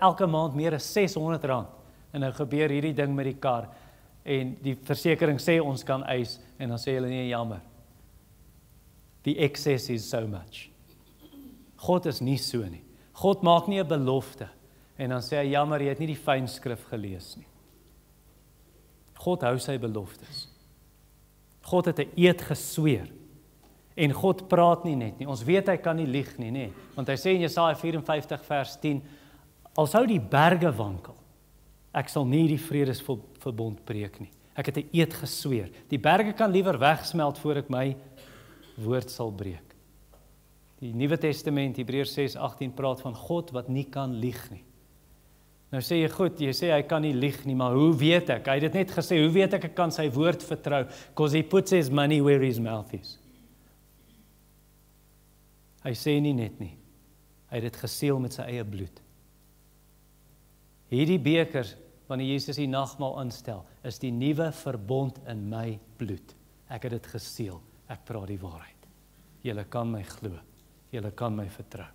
elke maand meer as R600 en nou gebeur hierdie ding met die kar en die versekering sê ons kan eis en dan sê hulle nee, jammer. The excess is so much. God is nie so nie. God maak nie 'n belofte en dan sê hy jammer, jy het nie die fyn skrif gelees nie. God hou sy beloftes. God het 'n eed gesweer. En God praat nie net nie. Ons weet hy kan nie lieg nie, nê? Want hy sê in Jesaja 54 vers 10, al sou die berge wankel, ek sal nie die vredesverbond breek nie. Ek het 'n eed gesweer. Die berge kan liewer wegsmelt voor ek my woord sal breek. Die Nuwe Testament, Hebreërs 6:18 praat van God wat nie kan lieg nie. Nou sê jy goed, jy sê hy kan nie lieg nie, maar hoe weet ek? Hy het dit net gesê, hoe weet ek kan sy woord vertrou? Because he puts his money where his mouth is. Hy sê nie net nie. Hy het dit geseël met sy eie bloed. Hierdie beker, wanneer Jesus die nagmaal instel, is die nuwe verbond in my bloed. Ek het dit geseël. Ek praat die waarheid. Julle kan my glo. Julle kan my vertrou.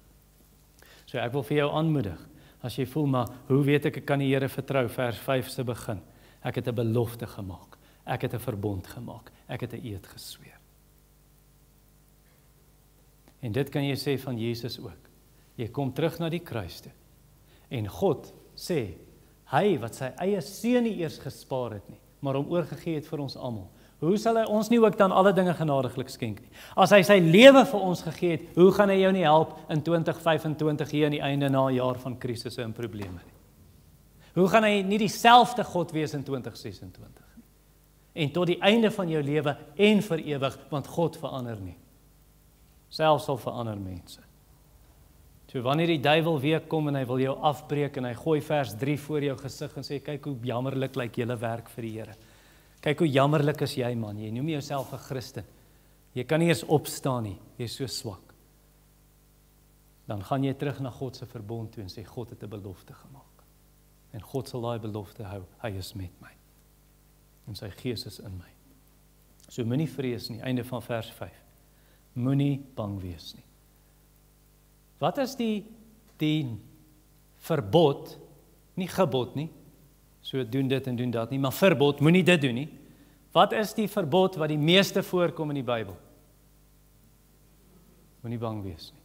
So ek wil vir jou aanmoedig, as jy voel, maar hoe weet ek kan die Here vertrou? Vers 5 se begin. Ek het 'n belofte gemaak. Ek het 'n verbond gemaak. Ek het 'n eed gesweer. En dit kan jy sê van Jesus ook. Jy kom terug na die kruis toe. En God sê, hy wat sy eie seun nie eers gespaar het nie, maar hom oorgegee het vir ons almal. Hoe sal hy ons nie ook dan alle dinge genadiglik skenk nie? As hy sy lewe vir ons gegee het, hoe gaan hy jou nie help in 2025 hier aan die einde na 'n jaar van krisisse en probleme nie? Hoe gaan hy nie dieselfde God wees in 2026 nie? En tot die einde van jou lewe en vir ewig, want God verander nie. Selfs al vir ander mense. So wanneer die duiwel weer kom en hy wil jou afbreek en hy gooi vers 3 voor jou gesig en sê, kyk hoe jammerlik lyk julle werk vir die Here. Kyk hoe jammerlik is jy man, jy noem jouself 'n Christen. Jy kan nie eens opstaan nie, jy is so swak. Dan gaan jy terug na God se verbond toe en sê, God het 'n belofte gemaak. En God sal daai belofte hou, hy is met my. En sy gees is in my. So moenie vrees nie, einde van vers 5. Moenie bang wees nie. Wat is die verbod, nie gebod nie, so doen dit en doen dat nie, maar verbod, moenie dit doen nie. Wat is die verbod wat die meeste voorkom in die Bybel? Moenie bang wees nie.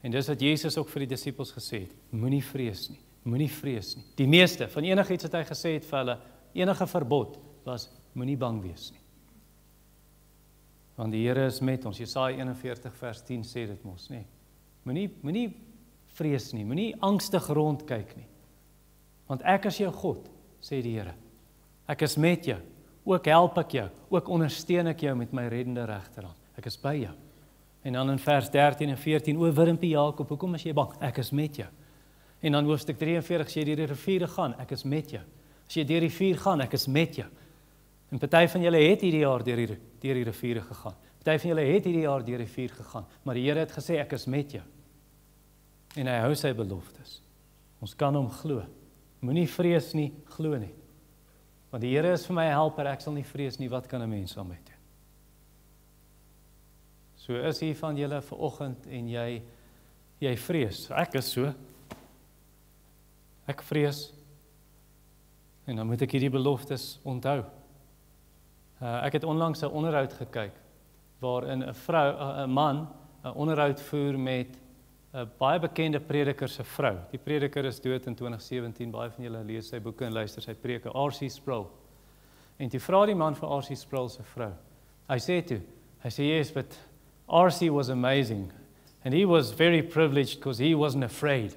En dis wat Jesus ook vir die disippels gesê het, moenie vrees nie, moenie vrees nie. Die meeste, van enigiets wat hy gesê het vir hulle, enige verbod was, moenie bang wees nie. Want die Here is met ons. Jesaja 41 vers 10 sê dit mos, nee. Moenie vrees nie, moenie angstig rondkyk nie. Want ek is jou God, sê die Here. Ek is met jou, ook help ek jou, ook ondersteun ek jou met my reddende regterhand. Ek is by jou. En dan in vers 13 en 14, o wurmpie Jakob, hoekom is jy bang? Ek is met jou. En dan hoofstuk 43, as jy deur die riviere gaan, ek is met jou. As jy deur die vuur gaan, ek is met jou. En party van julle het hierdie jaar deur die riviere gegaan. Party van julle het hierdie jaar deur die vuur gegaan. Maar die Here het gesê, ek is met jou. En hy hou sy beloftes. Ons kan hom glo. Moenie vrees nie, glo nie. Want die Here is vir my 'n helper, ek sal nie vrees nie, wat kan 'n mens aan my doen? So is hier van julle vanoggend en jy vrees. Ek is so. Ek vrees. En dan moet ek hierdie beloftes onthou. Ek het onlangs 'n onderhoud gekyk waarin 'n man 'n onderhoud voer met 'n baie bekende prediker se vrou. Die prediker is dood in 2017. Baie van julle lees sy boeke en luister sy preke, R.C. Sproul. En toe vra die man vir R.C. Sproul se vrou. Hy sê yes, but R.C. was amazing and he was very privileged because he wasn't afraid.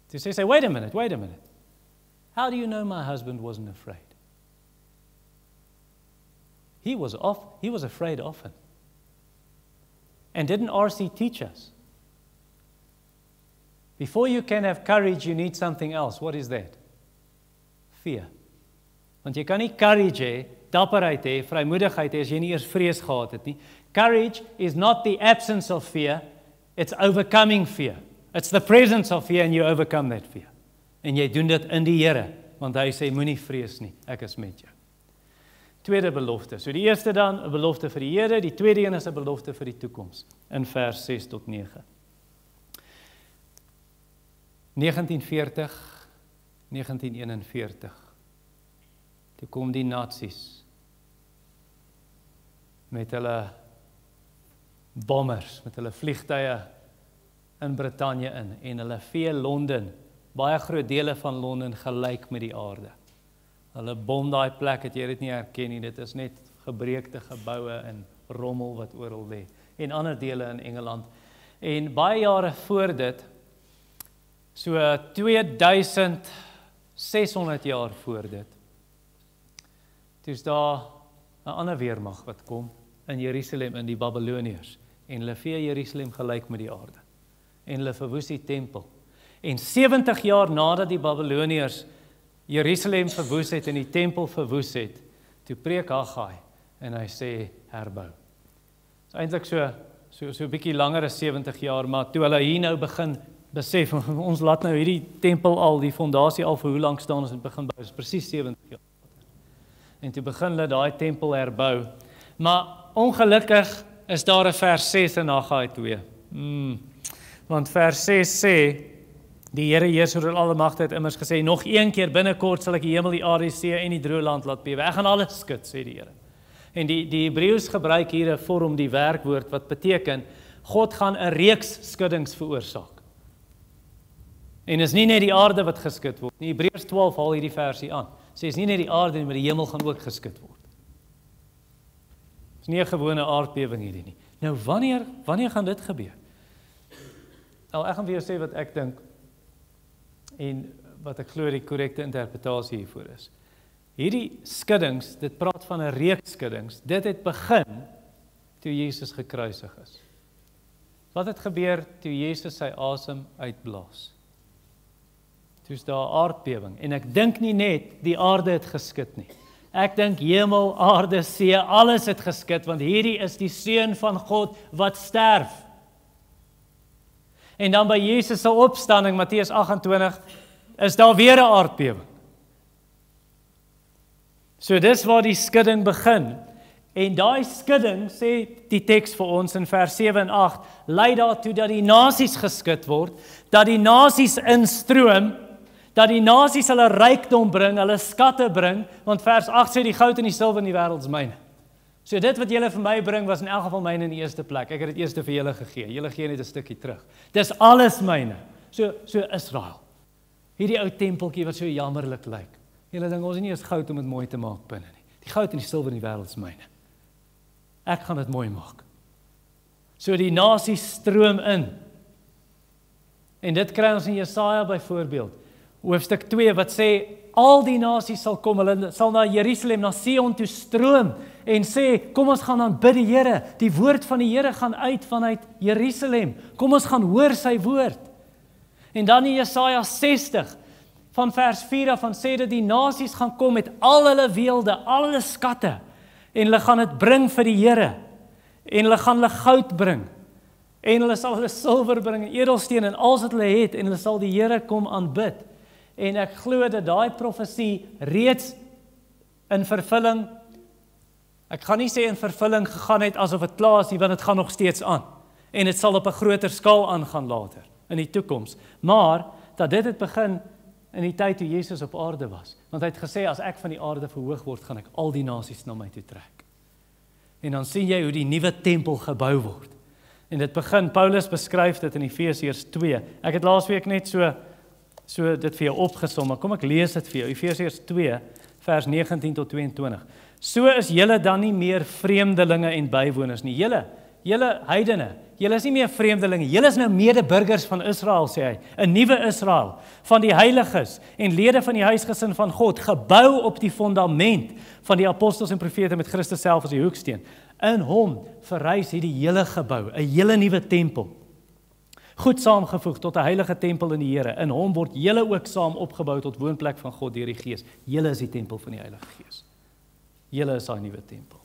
Toe sê sy, wait a minute. How do you know my husband wasn't afraid? He was afraid often. And didn't R.C. teach us? Before you can have courage, you need something else. What is that? Fear. Want jy kan nie courage hê, dapperheid hê, vrymoedigheid hê as jy nie eers vrees gehad het nie. Courage is not the absence of fear, it's overcoming fear. It's the presence of fear and you overcome that fear. En jy doen dit in die Here, want hy sê moenie vrees nie, ek is met jou. Tweede belofte. So die eerste dan 'n belofte vir die Here, die tweede een is 'n belofte vir die toekoms in vers 6 tot 9. 1940, 1941. Toe kom die Nazis met hulle bombers, met hulle vliegtuie in Brittanje in en hulle vee Londen, baie groot dele van Londen gelyk met die aarde. Hulle bom daai plek, het jy dit nie herken nie, dit is net gebreekte geboue en rommel wat oral lê, en ander dele in Engeland. En baie jare voor dit, so 2600 jaar voor dit, toe is daar 'n ander weermag wat kom in Jerusalem, in die Babyloniërs, en hulle vee Jerusalem gelyk met die aarde, en hulle verwoes die tempel. En 70 jaar nadat die Babyloniërs Jerusalem verwoes het en die tempel verwoes het, toe preek Haggai en hy sê herbou. Dit is eintlik so 'n bietjie langer as 70 jaar, maar toe hulle hier nou begin besef, ons laat nou hierdie tempel al, die fondasie al vir hoe lank staan ons het begin bou, is presies 70 jaar. En toe begin hulle daai tempel herbou. Maar ongelukkig is daar 'n vers 6 in Haggai 2. Want vers 6 sê, die Here heers oor alle magte het immers gesê, nog een keer binnekort sal ek die hemel, die aarde, die see en die droë land laat bewe. Ek gaan alles skud, sê die Here. En die Hebreëus gebruik hier 'n vorm, die werkwoord, wat beteken, God gaan 'n reeks skuddings veroorsaak. En is nie net die aarde wat geskud word nie. Hebreërs 12 haal hierdie versie aan. Sê is nie net die aarde nie, maar die hemel gaan ook geskud word. Is nie 'n gewone aardbewing hierdie nie. Nou wanneer gaan dit gebeur? Nou ek gaan vir jou sê wat ek dink en wat ek glo die korrekte interpretasie hiervoor is. Hierdie skuddings, dit praat van 'n reeks skuddings. Dit het begin toe Jesus gekruisig is. Wat het gebeur toe Jesus sy asem uitblaas? Toe is daar 'n aardbewing en ek dink nie net die aarde het geskit nie. Ek dink hemel, aarde, see, alles het geskit, want hierdie is die seun van God wat sterf. En dan by Jesus se opstanding, Matteus 28, is daar weer 'n aardbewing. So dis waar die skudding begin. En daai skudding, sê die teks vir ons in vers 7 en 8, lei daartoe dat die nasies geskit word, dat die nasies instroom, dat die nasies hulle rykdom bring, hulle skatte bring, want vers 8 sê die goud en die silwer in die wêreld is myne. So dit wat julle vir my bring was in elk geval myne in die eerste plek. Ek het dit eers vir julle gegee. Julle gee net 'n stukkie terug. Dis alles myne. So Israel. Hierdie ou tempeltjie wat so jammerlik lyk. Julle dink ons het nie eens goud om dit mooi te maak binne nie. Die goud en die silwer in die wêreld is myne. Ek gaan dit mooi maak. So die nasies stroom in. En dit kry ons in Jesaja byvoorbeeld. Hoofstuk 2 wat sê al die nasies sal kom, hulle sal na Jerusalem, na Sion toe stroom en sê, kom ons gaan aanbid die Here. Die woord van die Here gaan uit vanuit Jerusalem. Kom ons gaan hoor sy woord. En dan in Jesaja 60 van vers 4 af, van sê dat die nasies gaan kom met al hulle weelde, al hulle skatte en hulle gaan dit bring vir die Here. En hulle gaan hulle goud bring. En hulle sal hulle silwer bring en edelsteen en alles wat hulle het en hulle sal die Here kom aanbid. En ek glo dat daai profesie reeds in vervulling, ek gaan nie sê in vervulling gegaan het asof dit klaar is nie, want dit gaan nog steeds aan. En dit sal op 'n groter skaal aangaan later, in die toekoms. Maar, dat dit het begin in die tyd toe Jesus op aarde was. Want hy het gesê, as ek van die aarde verhoog word, gaan ek al die nasies na my toe trek. En dan sien jy hoe die nuwe tempel gebou word. En dit begin, Paulus beskryf dit in Efesiërs 2. Ek het laasweek net so dit vir jou opgesom, maar kom ek lees dit vir jou. Efesiërs 2, vers 19 tot 22. So is julle dan nie meer vreemdelinge en bywoners nie. Julle heidene, julle is nie meer vreemdelinge, julle is nou medeburgers van Israel, sê hy, 'n nuwe Israel, van die heiliges en lede van die huisgesin van God, gebou op die fondament van die apostels en profete met Christus self as die hoeksteen. In hom verrys hierdie hele gebou, 'n hele nuwe tempel. goed saamgevoeg tot 'n heilige tempel in die Here. In hom word julle ook saam opgebou tot woonplek van God deur die Gees. Julle is die tempel van die Heilige Gees. Julle is daai nuwe tempel.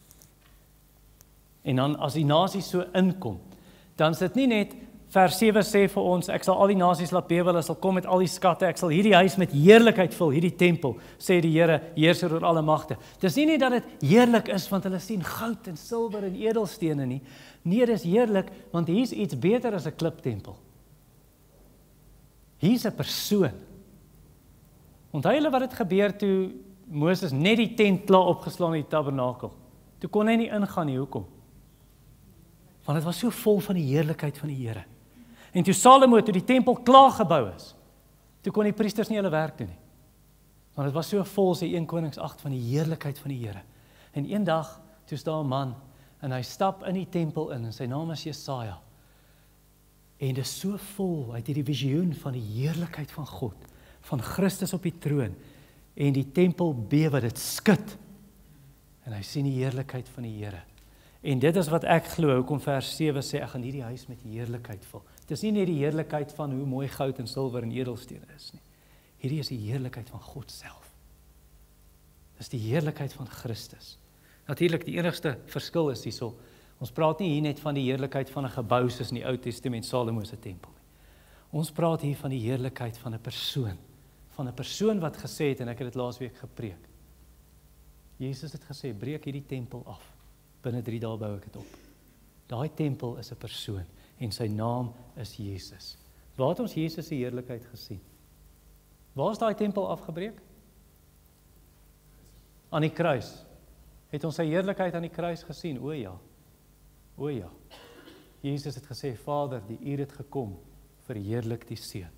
En dan as die nasies so inkom, dan is dit nie net vers 7 sê vir ons, ek sal al die nasies laat bewe, hulle sal kom met al die skatte, ek sal hierdie huis met heerlikheid vul, hierdie tempel, sê die Here, heerser oor alle magte. Dis nie net dat dit heerlik is, want hulle sien goud en silwer en edelstene nie. Nee, dis heerlik, want hier's iets beter as 'n kliptempel. Hier's 'n persoon. Onthou julle wat het gebeur toe Moses net die tent klaar opgeslaan in die tabernakel? Toe kon hy nie ingaan nie, hoekom? Want dit was so vol van die heerlikheid van die Here. En toe Salomo, toe die tempel klaar gebou is, toe kon die priesters nie hulle werk doen nie. Want dit was so vol, sê 1 Konings 8, van die heerlikheid van die Here. En eendag, toe staan 'n man, en hy stap in die tempel in, en sy naam is Jesaja. En dit is so vol, hy het hierdie visioen van die heerlikheid van God, van Christus op die troon, en die tempel bewe, dit skud. En hy sien die heerlikheid van die Here. En dit is wat ek glo, hoekom vers 7 sê, ek gaan hierdie huis met heerlikheid vul. Dit is nie net die heerlikheid van hoe mooi goud en silwer en edelstene is nie. Hierdie is die heerlikheid van God self. Dis die heerlikheid van Christus. Natuurlik, die enigste verskil is hierso, ons praat nie hier net van die heerlikheid van 'n gebou soos in die Ou Testament, Salomo se tempel nie. Ons praat hier van die heerlikheid van 'n persoon wat gesê het, en ek het dit laasweek gepreek. Jesus het gesê, breek hierdie tempel af. Binne 3 dae bou ek dit op. Daai tempel is 'n persoon, en sy naam is Jesus. Waar het ons Jesus se heerlikheid gesien? Waar is daai tempel afgebreek? Aan die kruis. Het ons sy heerlikheid aan die kruis gesien? O ja. O ja. Jesus het gesê, Vader, die uur het gekom, verheerlik die Seun.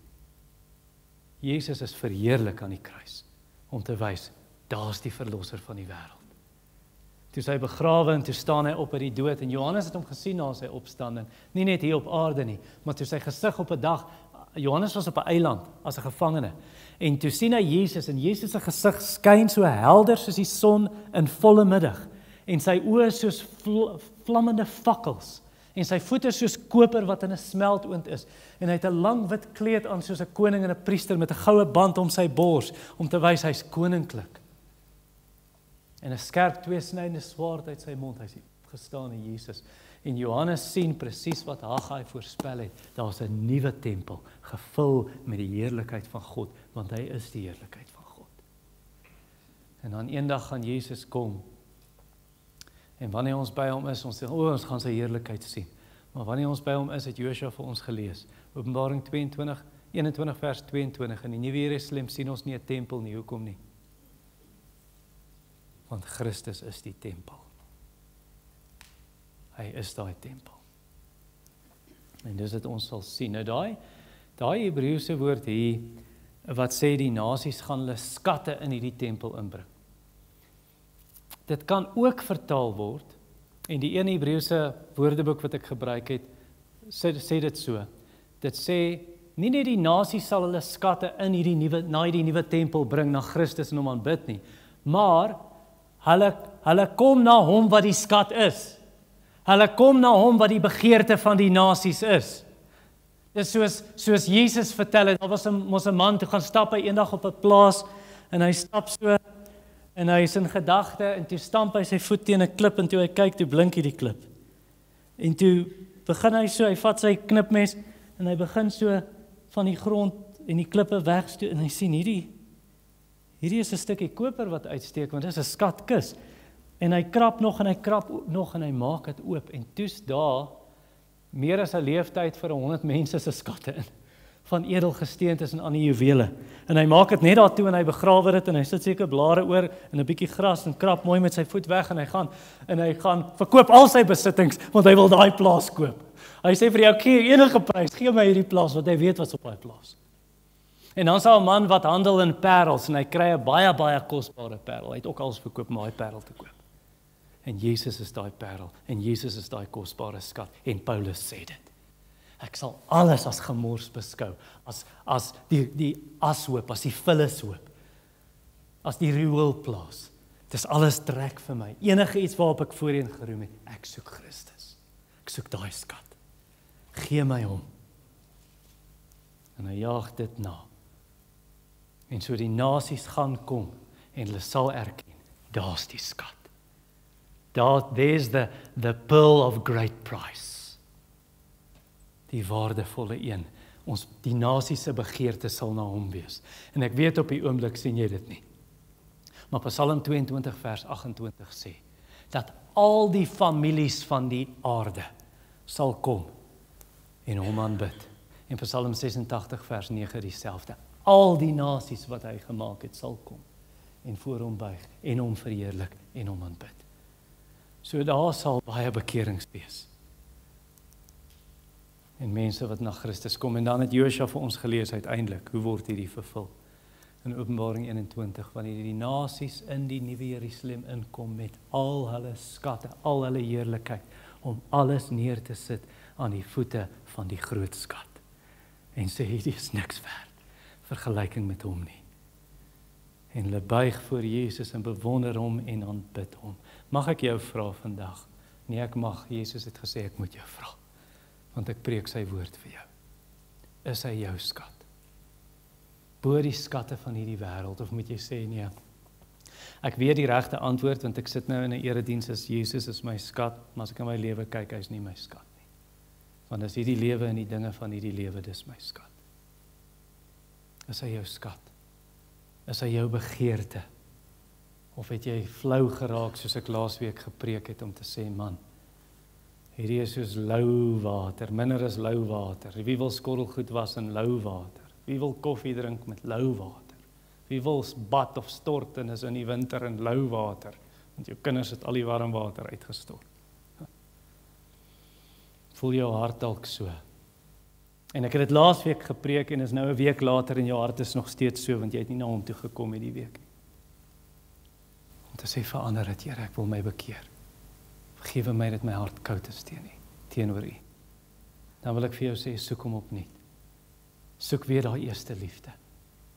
Jesus is verheerlik aan die kruis, om te wys, daar's die verlosser van die wêreld. Toe is hy begrawe en toe staan hy op uit die dood, en Johannes het hom gesien na sy opstanding, nie net hier op aarde nie, maar toe sy gesig op 'n dag, Johannes was op 'n eiland, as 'n gevangene, en toe sien hy Jesus, en Jesus se gesig skyn so helder soos die son in volle middag, en sy oë soos vlammende fakkels, en sy voete soos koper wat in 'n smeltoond is, en hy het 'n lang wit kleed aan soos 'n koning en 'n priester, met 'n goue band om sy bors, om te wys hy's koninklik. En 'n skerp tweesnydende swaard uit sy mond, hy's gestaan in Jesus. En Johannes sien presies wat Haggai voorspel het, daar's 'n nuwe tempel, gevul met die heerlikheid van God, want hy is die heerlikheid van God. En dan eendag gaan Jesus kom, en wanneer ons by hom is, ons sê, ons gaan sy heerlikheid sien. Maar wanneer ons by hom is, het Josua vir ons gelees, Openbaring 21 vers 22, in die Nuwe Jerusalem sien ons nie 'n tempel nie, hoekom nie? Want Christus is die tempel. Hy is daai tempel. En dis wat ons sal sien. Nou daai Hebreëse woord hier, wat sê die nasies gaan hulle skatte in hierdie tempel inbring. Dit kan ook vertaal word, en die een Hebreëse woordeboek wat ek gebruik het, sê dit so. Dit sê, nie net die nasies sal hulle skatte in hierdie nuwe tempel bring na Christus en hom aanbid nie, maar hulle kom na hom wat die skat is. Hulle kom na hom wat die begeerte van die nasies is. Dis soos Jesus vertel het, daar was 'n man toe gaan stap hy eendag op 'n plaas, en hy stap so, en hy is in gedagte, en toe stamp hy sy voet teen 'n klip, en toe hy kyk, toe blink hierdie klip. En toe begin hy so, hy vat sy knipmes, en hy begin so van die grond en die klippe wegstoot, en hy sien hierdie is 'n stukkie koper wat uitsteek, want dit is 'n skatkis. En hy krap nog, en hy krap nog, en hy maak dit oop, en toes daar, meer as 'n leeftyd vir 100 mense se skatte in, van edelgesteentes en ander juwele. En hy maak dit net daartoe, en hy begrawe dit, en hy sit seker blare oor, en 'n bietjie gras, en krap mooi met sy voet weg, en hy gaan verkoop al sy besittings, want hy wil daai plaas koop. Hy sê vir jou, gee enige prys, gee my hierdie plaas, want hy weet wat's op daai plaas. En dan sal 'n man wat handel in parels, en hy kry 'n baie, baie kosbare parel. Hy het ook alles verkoop om daai parel te koop. En Jesus is daai parel, en Jesus is daai kosbare skat, en Paulus sê dit. Ek sal alles as gemors beskou, as die ashoop, as die vullishoop, as die rioolplaas. Dis alles trek vir my. Enige iets waarop ek voorheen geroem het, ek soek Christus. Ek soek daai skat. Gee my hom. En hy jaag dit na. En so die nasies gaan kom en hulle sal erken, daar's die skat. There's the pearl of great price. Die waardevolle een. Die nasies se begeerte sal na hom wees. En ek weet op die oomblik sien jy dit nie. Maar Psalm 22 vers 28 sê, dat al die families van die aarde sal kom en hom aanbid. En Psalm 86 vers 9 dieselfde. Al die nasies wat hy gemaak het sal kom en voor hom buig en hom verheerlik en hom aanbid. So daar sal baie bekerings wees. En mense wat na Christus kom. En dan het Josua vir ons gelees uiteindelik, hoe word hierdie vervul? In Openbaring 21, wanneer die nasies in die nuwe Jerusalem inkom met al hulle skatte, al hulle heerlikheid, om alles neer te sit aan die voete van die groot skat. En sê, hierdie is niks werd, vergelyking met hom nie. En hulle buig voor Jesus en bewonder hom en aanbid hom. Mag ek jou vra vandag? Nee, ek mag. Jesus het gesê, ek moet jou vra. Want ek preek sy woord vir jou. Is hy jou skat? Bo die skatte van hierdie wêreld, of moet jy sê, nee, ek weet die regte antwoord, want ek sit nou in 'n erediens as Jesus is my skat, maar as ek in my lewe kyk, hy is nie my skat nie. Want as hierdie lewe en die dinge van hierdie lewe, dis my skat. Is hy jou skat? Is hy jou begeerte? Of het jy flou geraak, soos ek laasweek gepreek het, om te sê, man, hierdie is soos lou water, minder as lou water. Wie wil skorrelgoed was in lou water? Wie wil koffie drink met lou water? Wie wil bad of stort en is in die winter in lou water? Want jou kinders het al die warm water uitgestort. Voel jou hart dalk so. En ek het dit laasweek gepreek en is nou 'n week later en jou hart is nog steeds so, want jy het nie na hom toe gekom hierdie week nie. Om te sê, verander dit, Here, ek wil my bekeer. Vergewe my dat my hart koud is teenoor U. Dan wil ek vir jou sê, soek hom opnuut. Soek weer daai eerste liefde.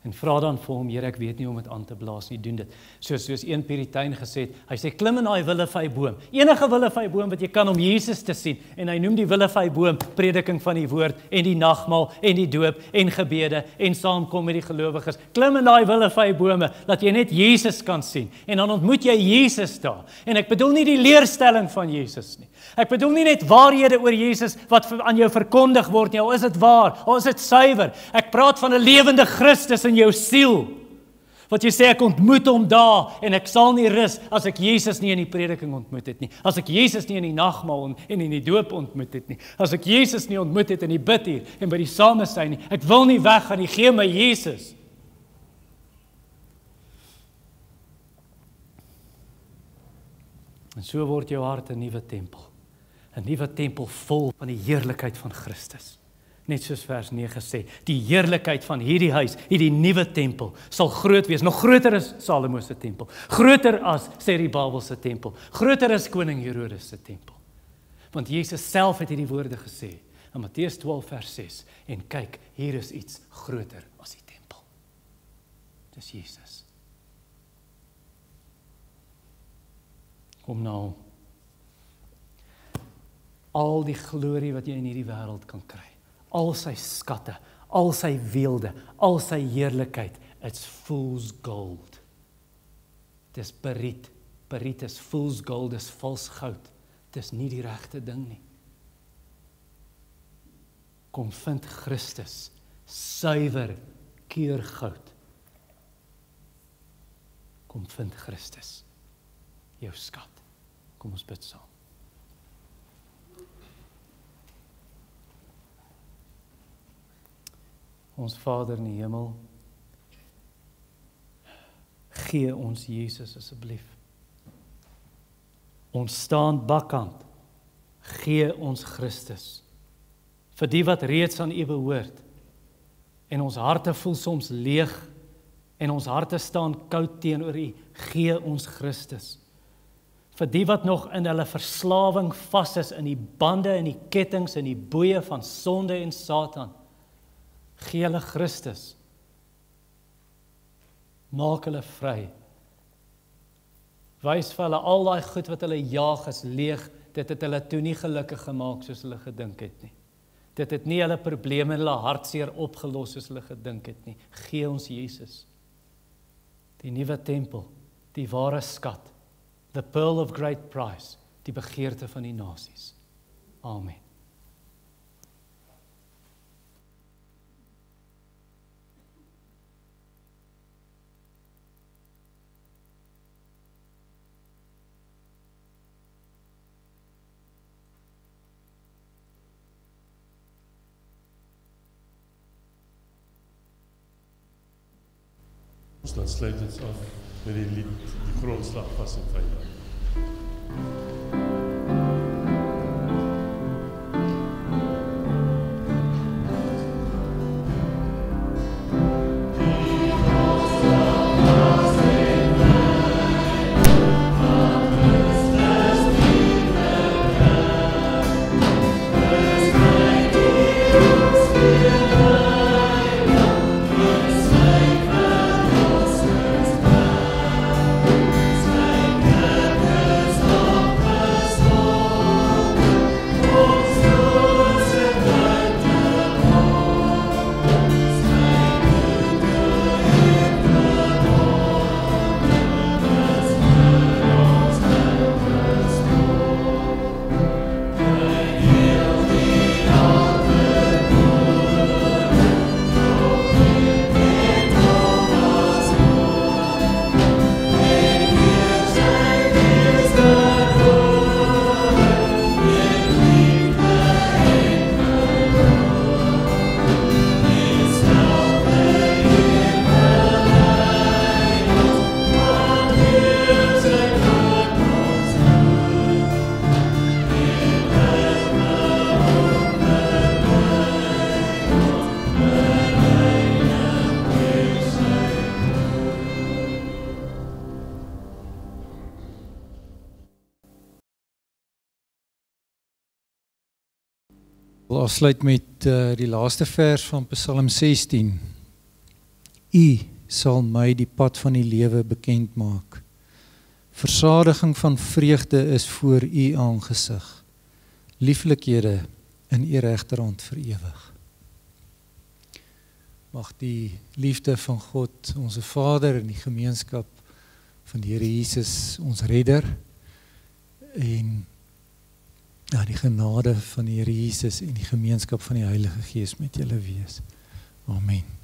En vra dan vir hom, Here, ek weet nie om dit aan te blaas nie, doen dit. Soos een Puritein gesê het, hy sê, klim in daai willevyboom. Enige willevyboom wat jy kan om Jesus te sien. En hy noem die willevyboom prediking van die woord en die nagmaal en die doop en gebede en saamkom met die gelowiges. Klim in daai willevybome, dat jy net Jesus kan sien. En dan ontmoet jy Jesus daar. En ek bedoel nie die leerstelling van Jesus nie. Ek bedoel nie net waarhede oor Jesus wat aan jou verkondig word nie, al is dit waar, al is dit suiwer. Ek praat van 'n lewende Christus in jou siel. Wat jy sê, ek ontmoet hom daar en ek sal nie rus as ek Jesus nie in die prediking ontmoet het nie. As ek Jesus nie in die nagmaal en in die doop ontmoet het nie. As ek Jesus nie ontmoet het in die bidtuur en by die samesyn nie. Ek wil nie weggaan nie, gee my Jesus. En so word jou hart 'n nuwe tempel. 'n Nuwe tempel vol van die heerlikheid van Christus. Net soos vers 9 sê, die heerlikheid van hierdie huis, hierdie nuwe tempel, sal groot wees, nog groter as Salomo se tempel, groter as Serubabel se tempel, groter as koning Herodes se tempel. Want Jesus self het hierdie woorde gesê, in Matteus 12 vers 6, en kyk, hier is iets groter as die tempel. Dis Jesus. Kom na hom. Al die glorie wat jy in hierdie wêreld kan kry, al sy skatte, al sy weelde, al sy heerlikheid, it's fool's gold. Dis beriet. Beriet is fool's gold, is vals goud. Dis nie die regte ding nie. Kom vind Christus, suiwer keurgoud. Kom vind Christus, jou skat. Kom ons bid saam. Ons Vader in die hemel, gee ons Jesus asseblief. Ons staan bakkant, gee ons Christus. Vir die wat reeds aan U behoort, en ons harte voel soms leeg, en ons harte staan koud teenoor U, gee ons Christus. Vir die wat nog in hulle verslawing vas is, in die bande, in die kettings, in die boeie van sonde en Satan, gee hulle Christus. Maak hulle vry. Wys vir hulle al daai goed wat hulle jaag is leeg, dit het hulle toe nie gelukkig gemaak soos hulle gedink het nie. Dit het nie hulle probleme en hulle hartseer opgelos soos hulle gedink het nie. Gee ons Jesus, die nuwe tempel, die ware skat, the pearl of great price, die begeerte van die nasies. Amen. Dus dan sluit ons af met die lied, die grondslag vas en veilig. Ik wil afsluit met die laaste vers van Psalm 16. U sal my die pad van die lewe bekend maak. Versadiging van vreugde is voor u aangesig. Lieflikhede in u regterhand vir ewig. Mag die liefde van God, onze Vader, en die gemeenskap van die Here Jesus, ons redder, en die genade van die Here Jesus en die gemeenskap van die Heilige Gees met julle wees. Amen.